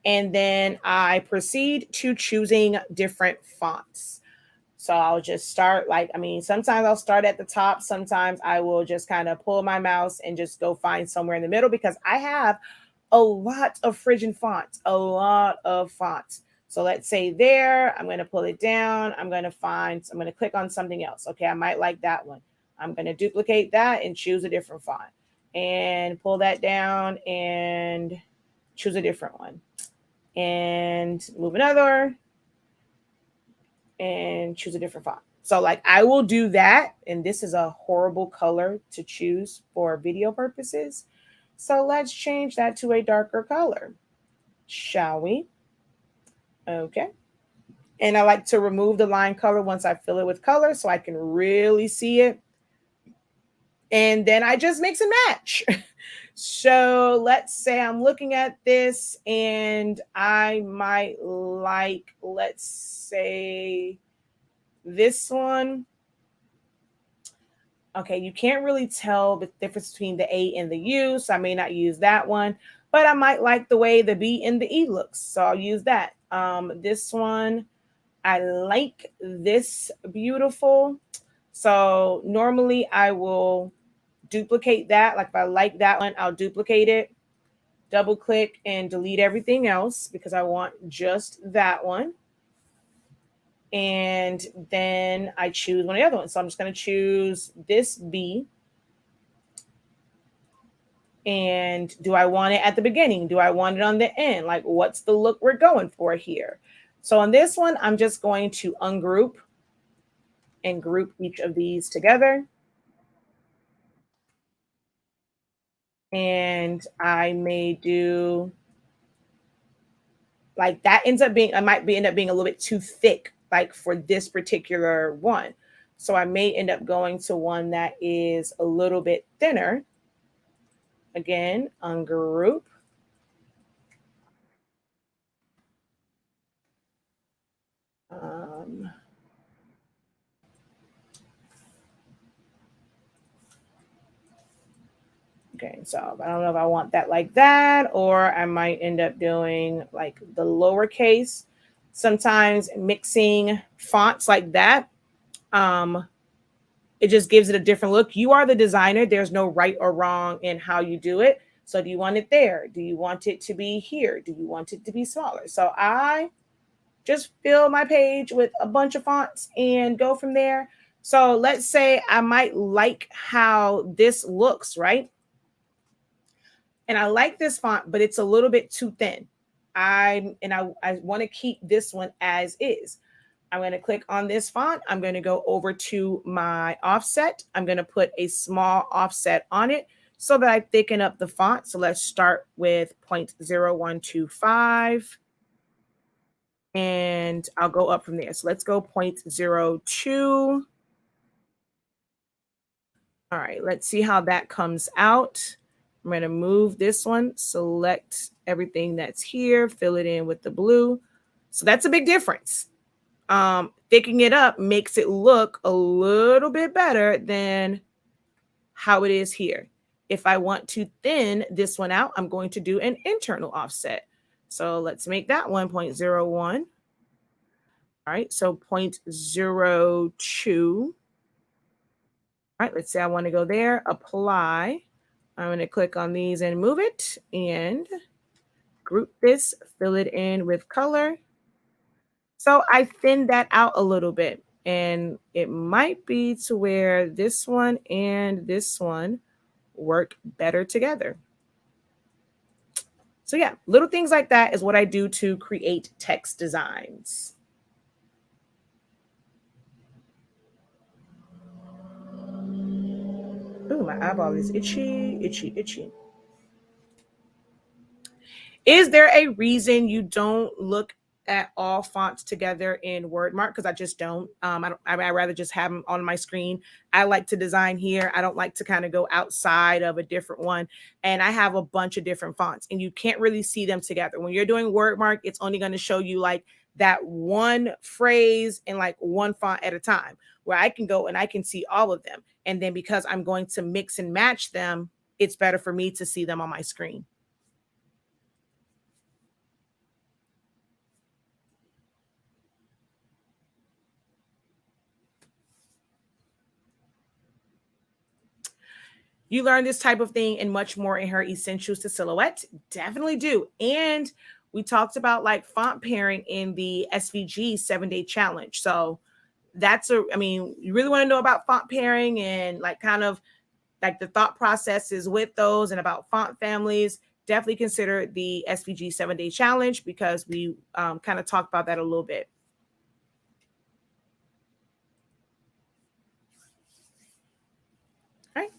And then I proceed to choosing different fonts. So I'll just start sometimes I'll start at the top. Sometimes I will just kind of pull my mouse and just go find somewhere in the middle because I have a lot of friggin' fonts, a lot of fonts. So let's say there, I'm going to pull it down. I'm going to click on something else. Okay, I might like that one. I'm going to duplicate that and choose a different font and pull that down and choose a different one and move another and choose a different font. So like I will do that. And this is a horrible color to choose for video purposes. So let's change that to a darker color, shall we? Okay. And I like to remove the line color once I fill it with color so I can really see it. And then I just mix and match. So let's say I'm looking at this and I might like, let's say this one. Okay, you can't really tell the difference between the A and the U, so I may not use that one, but I might like the way the B and the E looks, so I'll use that. This one, I like this beautiful. So normally I will duplicate that. Like if I like that one, I'll duplicate it, double click and delete everything else because I want just that one. And then I choose one of the other ones. So I'm just going to choose this B. And do I want it at the beginning? Do I want it on the end? Like, what's the look we're going for here? So on this one, I'm just going to ungroup and group each of these together. And I may do like that ends up being, I might be end up being a little bit too thick, like for this particular one. So I may end up going to one that is a little bit thinner. Again, ungroup. Okay, so I don't know if I want that like that, or I might end up doing like the lowercase. Sometimes mixing fonts like that, it just gives it a different look. You are the designer. There's no right or wrong in how you do it. So do you want it there? Do you want it to be here? Do you want it to be smaller? So I just fill my page with a bunch of fonts and go from there. So let's say I might like how this looks, right? And I like this font, but it's a little bit too thin. I want to keep this one as is. I'm going to click on this font. I'm going to go over to my offset. I'm going to put a small offset on it so that I thicken up the font. So let's start with 0.0125. And I'll go up from there. So let's go 0.02. All right, let's see how that comes out. I'm going to move this one, select everything that's here, fill it in with the blue. So that's a big difference. Thickening it up makes it look a little bit better than how it is here. If I want to thin this one out, I'm going to do an internal offset. So let's make that 1.01. All right, so 0.02. All right, let's say I want to go there, apply. I'm going to click on these and move it and group this, fill it in with color. So I thinned that out a little bit, and it might be to where this one and this one work better together. So yeah, little things like that is what I do to create text designs. Ooh, my eyeball is itchy, itchy, itchy. Is there a reason you don't look at all fonts together in WordMark? Because I just don't. I'd rather just have them on my screen. I like to design here. I don't like to kind of go outside of a different one. And I have a bunch of different fonts, and you can't really see them together. When you're doing WordMark, it's only going to show you like that one phrase and like one font at a time, where I can go and I can see all of them. And then because I'm going to mix and match them, it's better for me to see them on my screen. You learn this type of thing and much more in her Essentials to Silhouette. Definitely do. And we talked about like font pairing in the SVG 7-day challenge. So I mean, you really want to know about font pairing and like kind of like the thought processes with those and about font families, definitely consider the SVG 7-day challenge because we kind of talked about that a little bit. All right.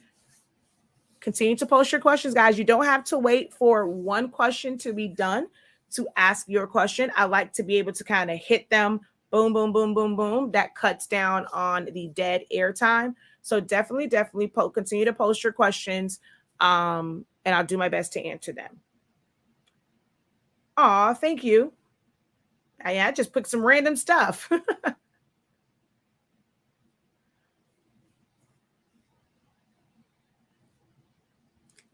Continue to post your questions, guys. You don't have to wait for one question to be done to ask your question. I like to be able to kind of hit them, boom, boom, boom, boom, boom. That cuts down on the dead air time. So definitely continue to post your questions, and I'll do my best to answer them. Aw, thank you. I just put some random stuff.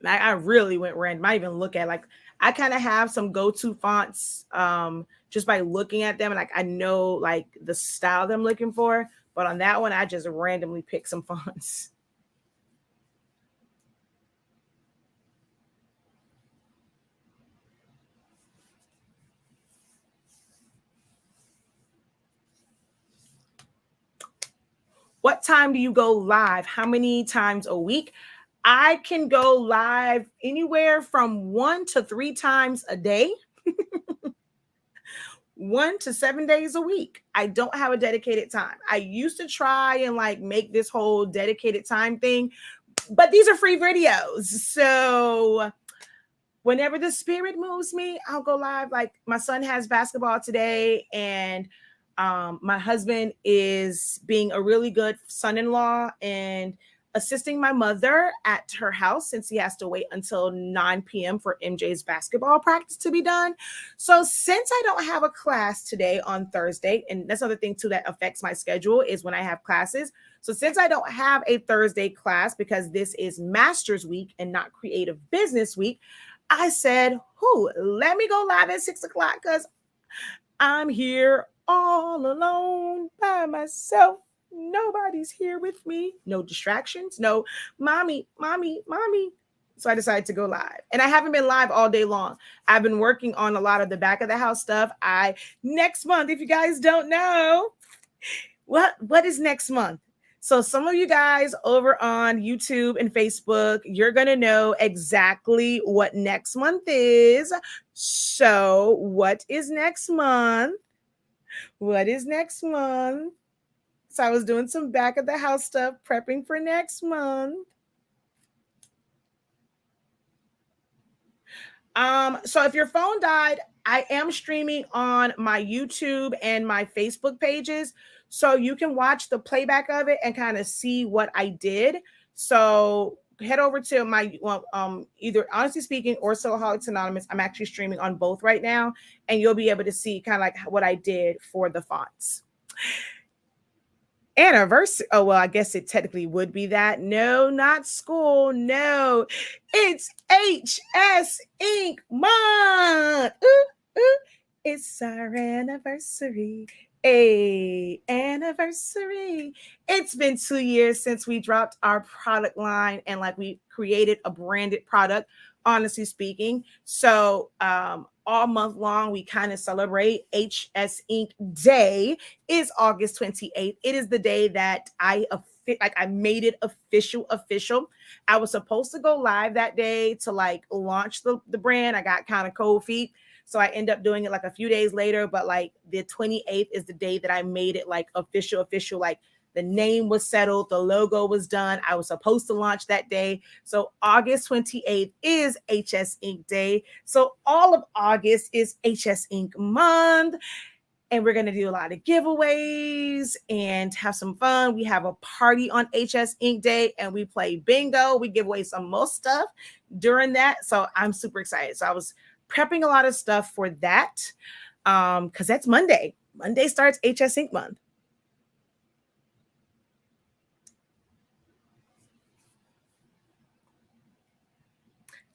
I really went random. I even look at like I kind of have some go-to fonts just by looking at them, and like I know like the style that I'm looking for. But on that one, I just randomly pick some fonts. What time do you go live? How many times a week? I can go live anywhere from 1 to 3 times a day. 1 to 7 days a week. I don't have a dedicated time. I used to try and like make this whole dedicated time thing, but these are free videos. So whenever the spirit moves me, I'll go live. Like my son has basketball today, and my husband is being a really good son-in-law and assisting my mother at her house since he has to wait until 9 p.m. for MJ's basketball practice to be done. So since I don't have a class today on Thursday, and that's another thing too that affects my schedule is when I have classes. So since I don't have a Thursday class because this is Master's Week and not Creative Business Week, I said, let me go live at 6 o'clock because I'm here all alone by myself. Nobody's here with me. No distractions. No, mommy. So I decided to go live. And I haven't been live all day long. I've been working on a lot of the back of the house stuff. Next month, if you guys don't know, what is next month? So some of you guys over on YouTube and Facebook, you're going to know exactly what next month is. So what is next month? What is next month? So I was doing some back of the house stuff, prepping for next month. So if your phone died, I am streaming on my YouTube and my Facebook pages. So you can watch the playback of it and kind of see what I did. So head over to my either Honestly Speaking or Soloholics Anonymous. I'm actually streaming on both right now, and you'll be able to see kind of like what I did for the fonts. Anniversary. Oh, well, I guess it technically would be that. No, not school. No, it's HS Ink month. Ooh, ooh. It's our anniversary. Anniversary. It's been 2 years since we dropped our product line and like we created a branded product, Honestly Speaking. So all month long, we kind of celebrate HS Ink Day is August 28th. It is the day that I made it official. I was supposed to go live that day to like launch the brand. I got kind of cold feet. So I end up doing it like a few days later, but like the 28th is the day that I made it like official, like the name was settled, the logo was done. I was supposed to launch that day. So August 28th is HS Ink Day. So all of August is HS Ink month. And we're going to do a lot of giveaways and have some fun. We have a party on HS Ink Day and we play bingo. We give away some more stuff during that. So I'm super excited. So I was prepping a lot of stuff for that because that's Monday. Monday starts HS Ink month.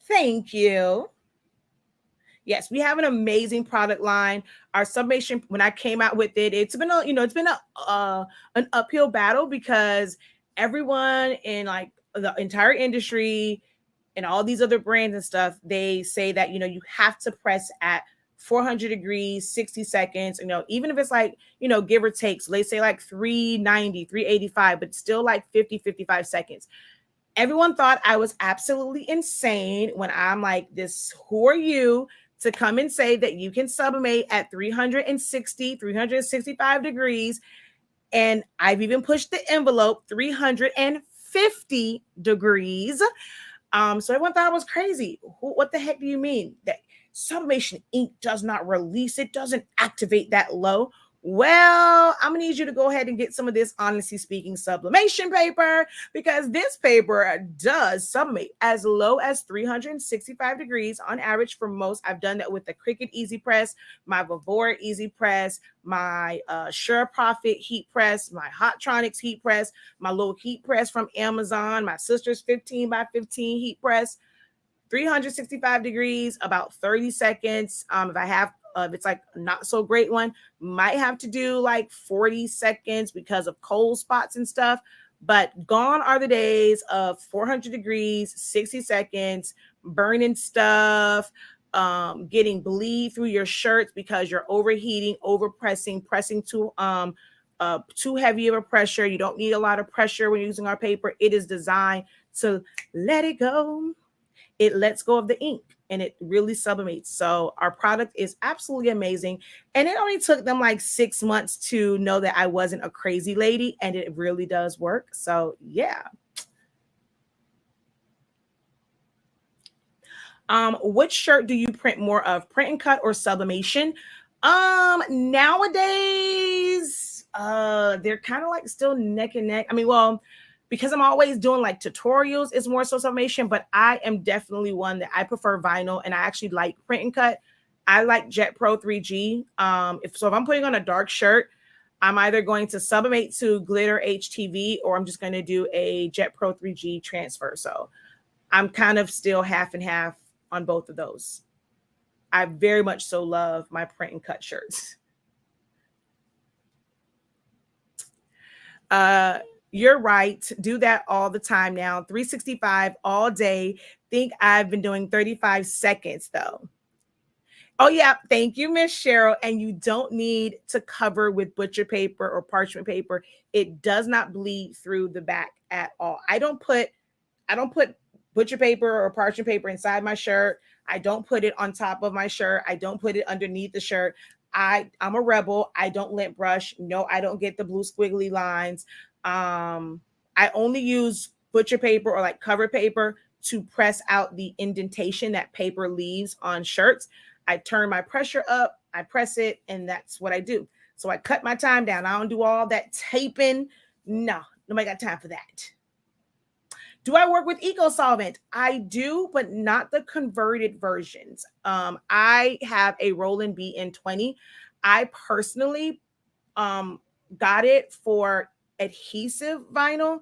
Thank you. Yes, we have an amazing product line. Our Sublimation, when I came out with it, it's been an uphill battle because everyone in like the entire industry and all these other brands and stuff, they say that you have to press at 400 degrees, 60 seconds, even if it's like, give or take, so let's say like 390, 385, but still like 50, 55 seconds. Everyone thought I was absolutely insane when I'm like, who are you to come and say that you can sublimate at 360, 365 degrees? And I've even pushed the envelope 350 degrees. So everyone thought I was crazy. What the heck do you mean? That sublimation ink does not release, it doesn't activate that low. Well, I'm gonna need you to go ahead and get some of this Honestly Speaking sublimation paper, because this paper does sublimate as low as 365 degrees on average for most. I've done that with the Cricut Easy Press, my Vivora Easy Press, my Sure Profit heat press, my Hottronics heat press, my little heat press from Amazon, my sister's 15 by 15 heat press. 365 degrees, about 30 seconds. If I have, if it's like not so great one, might have to do like 40 seconds because of cold spots and stuff. But gone are the days of 400 degrees, 60 seconds, burning stuff, getting bleed through your shirts because you're overheating, overpressing, pressing too heavy of a pressure. You don't need a lot of pressure when using our paper. It is designed to let it go. It lets go of the ink and it really sublimates. So our product is absolutely amazing. And it only took them like 6 months to know that I wasn't a crazy lady, and it really does work. So yeah. Which shirt do you print more of, print and cut or sublimation? Nowadays, they're kind of like still neck and neck. I mean, well, because I'm always doing like tutorials, it's more so sublimation, but I am definitely one that I prefer vinyl, and I actually like print and cut. I like Jet Pro 3G. If I'm putting on a dark shirt, I'm either going to sublimate to glitter HTV, or I'm just going to do a Jet Pro 3G transfer. So I'm kind of still half and half on both of those. I very much so love my print and cut shirts. You're right. Do that all the time now. 365 all day. Think I've been doing 35 seconds though. Oh yeah. Thank you, Miss Cheryl. And you don't need to cover with butcher paper or parchment paper. It does not bleed through the back at all. I don't put butcher paper or parchment paper inside my shirt. I don't put it on top of my shirt. I don't put it underneath the shirt. I'm a rebel. I don't lint brush. No, I don't get the blue squiggly lines. I only use butcher paper or like cover paper to press out the indentation that paper leaves on shirts. I turn my pressure up, I press it, and that's what I do. So I cut my time down. I don't do all that taping. No, nobody got time for that. Do I work with eco solvent? I do, but not the converted versions. I have a Roland BN20. I personally got it for adhesive vinyl.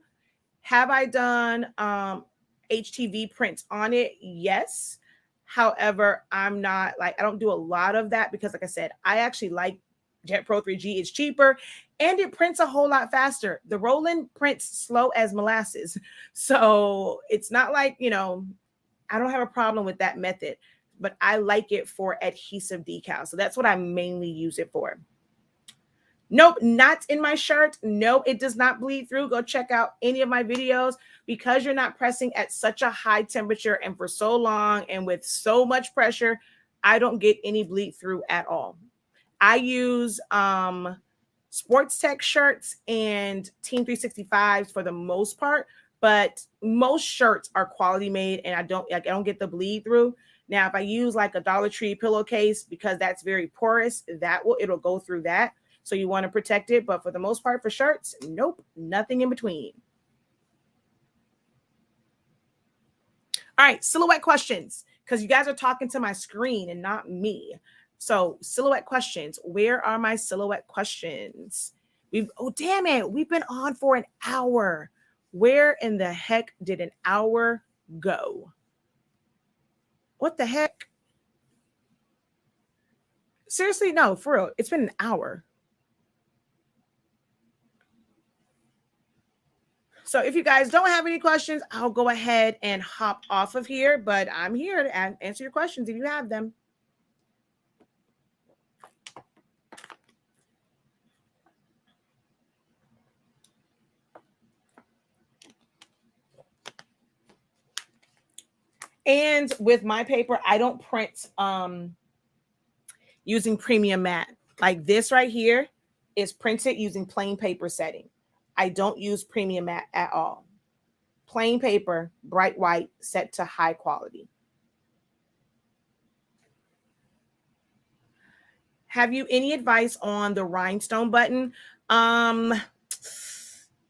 Have I done HTV prints on it? Yes. However, I'm not like, I don't do a lot of that because, like I said, I actually like Jet Pro 3G. It's cheaper and it prints a whole lot faster. The Roland prints slow as molasses. So it's not like, I don't have a problem with that method, but I like it for adhesive decals. So that's what I mainly use it for. Nope, not in my shirt. No, it does not bleed through. Go check out any of my videos. Because you're not pressing at such a high temperature and for so long and with so much pressure, I don't get any bleed through at all. I use sports tech shirts and Team 365s for the most part, but most shirts are quality made and I don't get the bleed through. Now, if I use like a Dollar Tree pillowcase, because that's very porous, it'll go through that. So you want to protect it. But for the most part, for shirts, nope, nothing in between. All right, silhouette questions, because you guys are talking to my screen and not me. So silhouette questions. Where are my silhouette questions? Oh, damn it. We've been on for an hour. Where in the heck did an hour go? What the heck? Seriously, no, for real. It's been an hour. So if you guys don't have any questions, I'll go ahead and hop off of here, but I'm here to answer your questions if you have them. And with my paper, I don't print using premium matte. Like this right here is printed using plain paper setting. I don't use premium matte at all. Plain paper, bright white, set to high quality. Have you any advice on the rhinestone button? Um,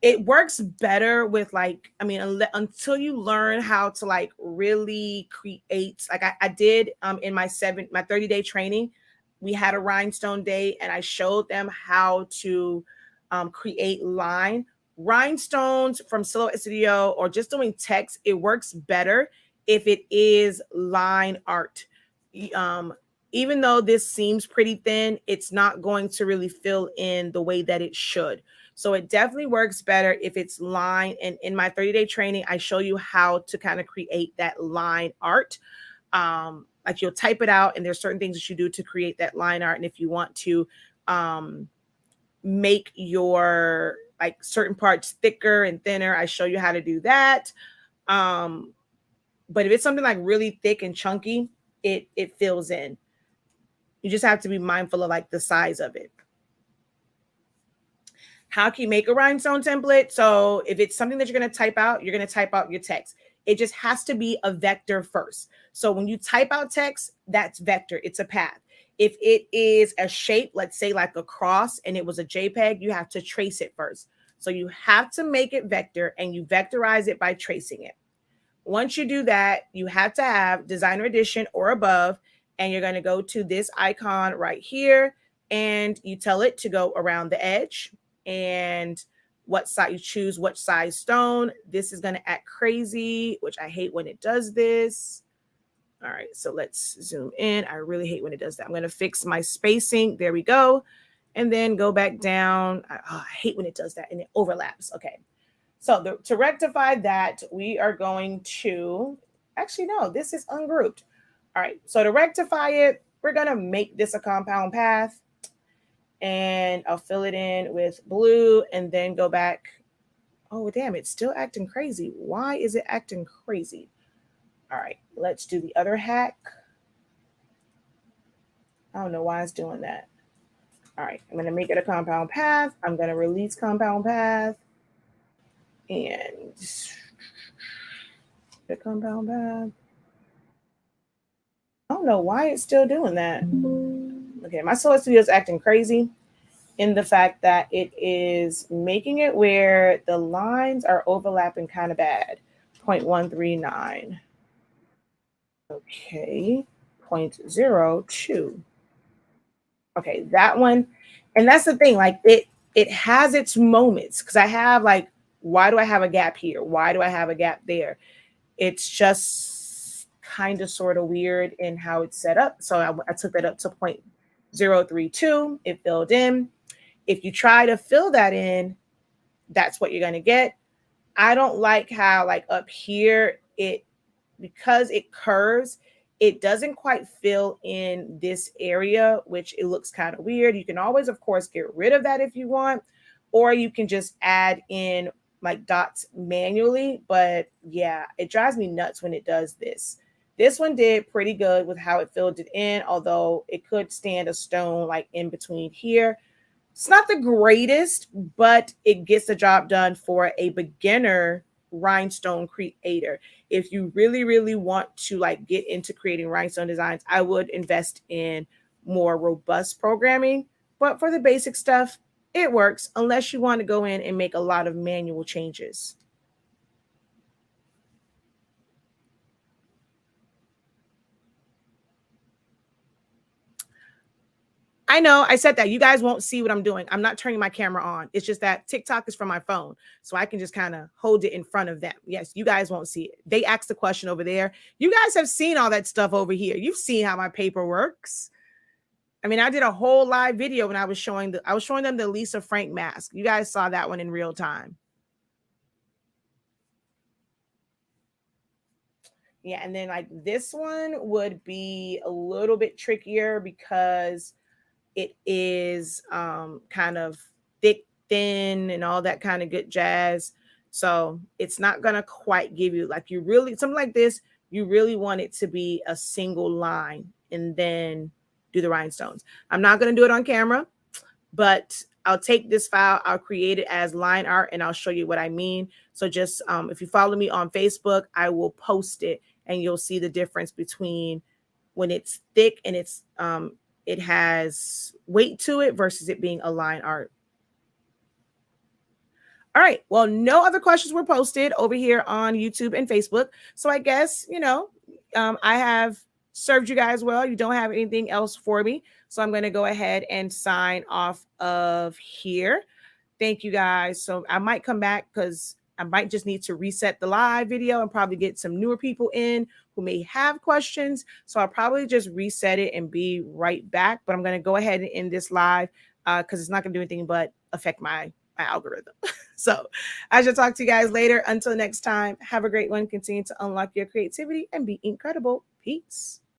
it works better with like, I mean, until you learn how to like really create, like I did in my 30-day training, we had a rhinestone day and I showed them how to create line. Rhinestones from Silhouette Studio or just doing text, it works better if it is line art. Um, Even though this seems pretty thin, it's not going to really fill in the way that it should. So it definitely works better if it's line. And in my 30-day training, I show you how to kind of create that line art. Like you'll type it out and there's certain things that you do to create that line art. And if you want to make your like certain parts thicker and thinner, I show you how to do that. But if it's something like really thick and chunky, it fills in. You just have to be mindful of like the size of it. How can you make a rhinestone template? So if it's something that you're going to type out, you're going to type out your text. It just has to be a vector first. So when you type out text, that's vector. It's a path. If it is a shape, let's say like a cross and it was a JPEG, you have to trace it first. So you have to make it vector and you vectorize it by tracing it. Once you do that, you have to have Designer Edition or above, and you're going to go to this icon right here and you tell it to go around the edge and what side you choose, what size stone. This is going to act crazy, which I hate when it does this. All right, so let's zoom in. I really hate when it does that. I'm going to fix my spacing. There we go. And then go back down. I hate when it does that and it overlaps. Okay. So to rectify that, we are going to, actually, no, this is ungrouped. All right, so to rectify it, we're going to make this a compound path. And I'll fill it in with blue and then go back. Oh, damn, it's still acting crazy. Why is it acting crazy? All right, let's do the other hack. I don't know why it's doing that. All right, I'm going to make it a compound path. I'm going to release compound path. And the compound path. I don't know why it's still doing that. Okay, my Silhouette Studio is acting crazy in the fact that it is making it where the lines are overlapping kind of bad. 0.139. Okay, 0.02. Okay, that one. And that's the thing, like it has its moments because I have like, why do I have a gap here? Why do I have a gap there? It's just kind of sort of weird in how it's set up. So I took that up to 0.032. It filled in. If you try to fill that in, that's what you're going to get. I don't like how like up here, because it curves, it doesn't quite fill in this area, which it looks kind of weird. You can always, of course, get rid of that if you want, or you can just add in like dots manually. But yeah, it drives me nuts when it does this. This one did pretty good with how it filled it in, although it could stand a stone like in between here. It's not the greatest, but it gets the job done for a beginner rhinestone creator. If you really, really want to like get into creating rhinestone designs, I would invest in more robust programming. But for the basic stuff, it works unless you want to go in and make a lot of manual changes. I know I said that you guys won't see what I'm doing. I'm not turning my camera on. It's just that TikTok is from my phone. So I can just kind of hold it in front of them. Yes, you guys won't see it. They asked the question over there. You guys have seen all that stuff over here. You've seen how my paper works. I mean, I did a whole live video when I was showing them the Lisa Frank mask. You guys saw that one in real time. Yeah, and then like this one would be a little bit trickier because it is kind of thick, thin, and all that kind of good jazz. So it's not going to quite give you like something like this. You really want it to be a single line and then do the rhinestones. I'm not going to do it on camera, but I'll take this file, I'll create it as line art, and I'll show you what I mean. So just if you follow me on Facebook, I will post it, and you'll see the difference between when it's thick and it has weight to it versus it being a line art. All right. Well, no other questions were posted over here on YouTube and Facebook. So I guess, I have served you guys well. You don't have anything else for me. So I'm going to go ahead and sign off of here. Thank you guys. So I might come back because I might just need to reset the live video and probably get some newer people in who may have questions. So I'll probably just reset it and be right back. But I'm going to go ahead and end this live because it's not going to do anything but affect my algorithm. So I shall talk to you guys later. Until next time, have a great one. Continue to unlock your creativity and be incredible. Peace.